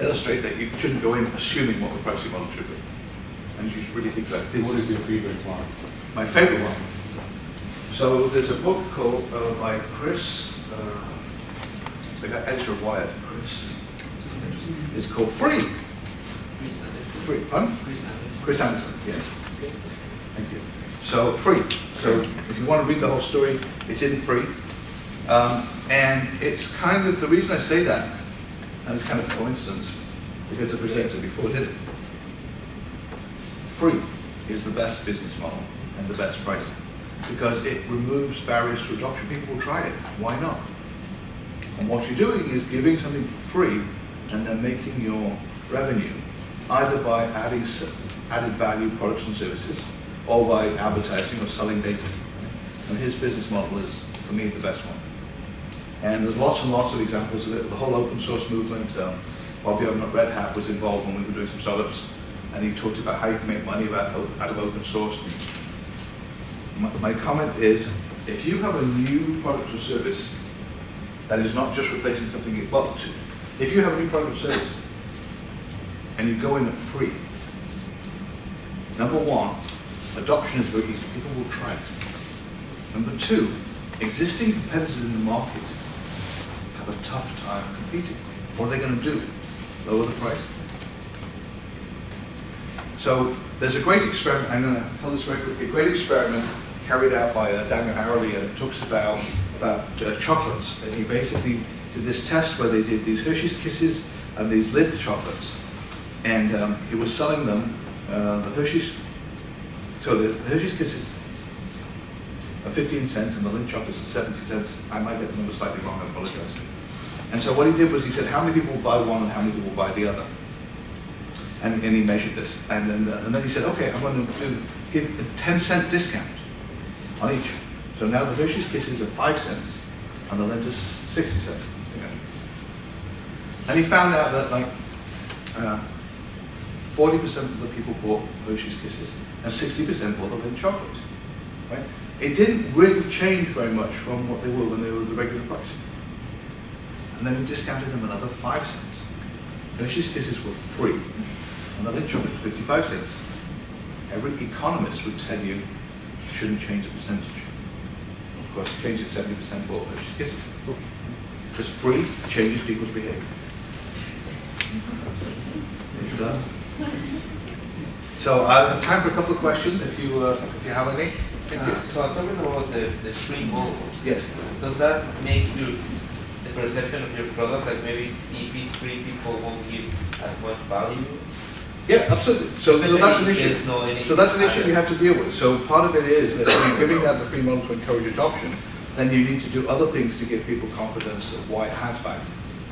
illustrate that you shouldn't go in assuming what the pricing model should be. And you should really think about this. What is your favorite one? My favorite one. So there's a book called by Chris, the guy editor of Wired, Chris. It's called Free. Free, pardon? Chris Anderson, yes. Thank you. So Free. So if you want to read the whole story, it's in Free. And it's kind of, the reason I say that, and it's kind of a coincidence, because the presenter before did it. Free is the best business model and the best pricing because it removes barriers to adoption. People will try it. Why not? And what you're doing is giving something for free and then making your revenue either by adding added value products and services or by advertising or selling data. And his business model is, for me, the best one. And there's lots and lots of examples of it. The whole open source movement, Bobby over at Red Hat was involved when we were doing some startups. And he talked about how you can make money out of open source. My comment is, if you have a new product or service that is not just replacing something you bought to, if you have a new product or service and you go in at free, number one, adoption is very easy. People will try it. Number two, existing competitors in the market have a tough time competing. What are they going to do? Lower the price. So there's a great experiment, I'm going to tell this very quickly, a great experiment carried out by Daniel Harrowley, and it talks about chocolates. And he basically did this test where they did these Hershey's Kisses and these Lindt chocolates. And he was selling them, the Hershey's Kisses are 15 cents and the Lindt chocolates are 70 cents. I might get the number slightly wrong, I apologize. And so what he did was he said, how many people will buy one and how many people will buy the other? And he measured this. And then he said, okay, I'm going to give a 10-cent discount on each. So now the Hershey's Kisses are 5 cents and the Lindt is 60 cents. Okay. And he found out that like 40% of the people bought Hershey's Kisses and 60% bought the Lindt chocolate. Right? It didn't really change very much from what they were when they were the regular price. And then he discounted them another 5 cents. Hershey's Kisses were free. And the Lindt chocolate was 55 cents. Every economist would tell you shouldn't change the percentage. Of course, change it 70% bought Hershey's Kisses. Because free changes people's behavior. You're done. So I have time for a couple of questions if you have any. Thank you. So talking about the free mobile, Yes. does that make the perception of your product that maybe if it's free, people won't give as much value? Yeah, absolutely. So that's an issue. There's no any- So that's an issue we have to deal with. So part of it is that if you're giving out the free model to encourage adoption, then you need to do other things to give people confidence of why it has value,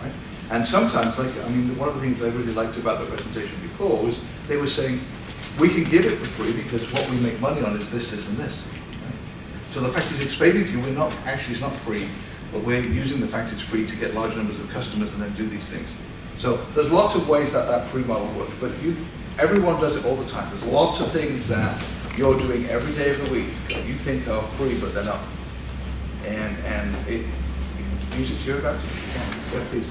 right? And sometimes, like, I mean, one of the things I really liked about the presentation before was they were saying, we can give it for free because what we make money on is this, this, and this. Right? So the fact he's explaining to you, we're not, actually it's not free, but we're using the fact it's free to get large numbers of customers and then do these things. So there's lots of ways that that free model works, but everyone does it all the time. There's lots of things that you're doing every day of the week that you think are free, but they're not. And you can use it to your advantage. Yeah, please.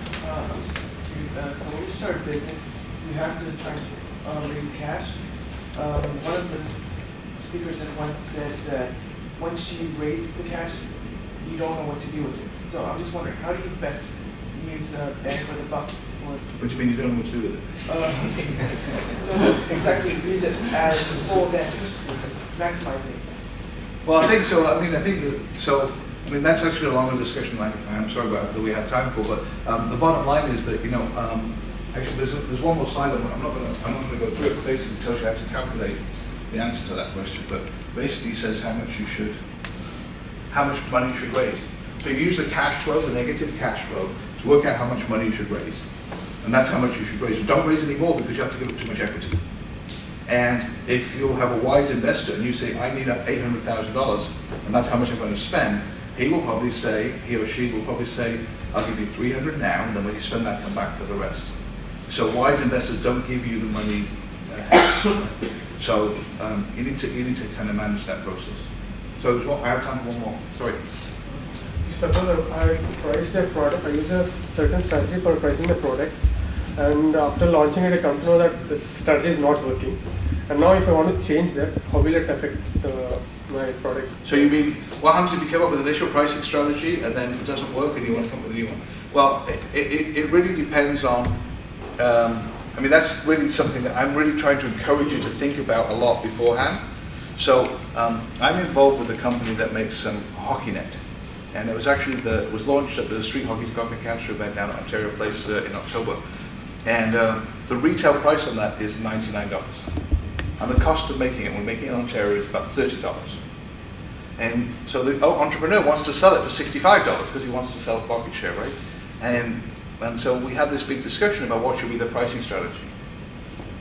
So when you start a business, you have to try to raise cash. One of the speakers had once said that once you raise the cash, you don't know what to do with it. So I'm just wondering, how do you best use bang for the buck? What do you mean you don't know what to do with it? Don't exactly use it as full advantage, maximizing. Well, I think so. I mean, that's actually a longer discussion. I'm sorry about that we have time for, but the bottom line is that actually there's one more slide. I'm not going to go through it. But basically, it tells you how to calculate the answer to that question. But basically, it says how much money you should raise. So you use the cash flow, the negative cash flow, to work out how much money you should raise, and that's how much you should raise. And don't raise any more because you have to give up too much equity. And if you have a wise investor and you say, I need $800,000, and that's how much I'm going to spend, he or she will probably say, I'll give you 300 now, and then when you spend that, come back for the rest. So wise investors don't give you the money ahead. So you need to kind of manage that process. So I have time for one more. Sorry. Suppose I priced a product, I use a certain strategy for pricing the product, and after launching it, I come to know that the strategy is not working. And now if I want to change that, how will it affect my product? So you mean, what happens if you come up with an initial pricing strategy and then it doesn't work and you want to come up with a new one? Well, it really depends on, I mean, that's really something that I'm really trying to encourage you to think about a lot beforehand. So I'm involved with a company that makes some hockey net. And it was actually it was launched at the Street Hockey's Got Me Cancer event down at Ontario Place in October. And the retail price on that is $99. And the cost of making it, we're making it in Ontario, is about $30. And so the entrepreneur wants to sell it for $65 because he wants to sell market share, right? And so we had this big discussion about what should be the pricing strategy.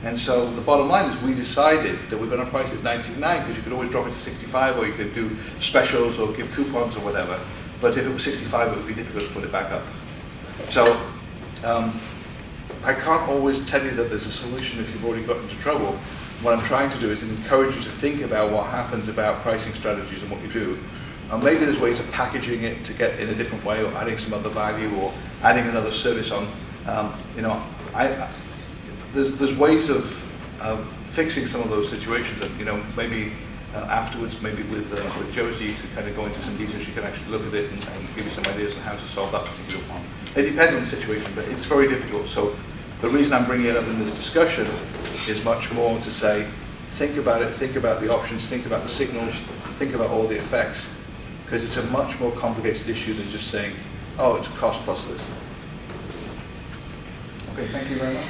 And so the bottom line is we decided that we're going to price it $99 because you could always drop it to $65 or you could do specials or give coupons or whatever. But if it was $65, it would be difficult to put it back up. So I can't always tell you that there's a solution if you've already got into trouble. What I'm trying to do is encourage you to think about what happens about pricing strategies and what you do. And maybe there's ways of packaging it to get in a different way or adding some other value or adding another service on. There's ways of fixing some of those situations and maybe afterwards, maybe with Josie, you could kind of go into some detail. She can actually look at it and give you some ideas on how to solve that particular problem. It depends on the situation, but it's very difficult. So the reason I'm bringing it up in this discussion is much more to say, think about it, think about the options, think about the signals, think about all the effects, because it's a much more complicated issue than just saying, oh, it's cost plus this. Okay, thank you very much.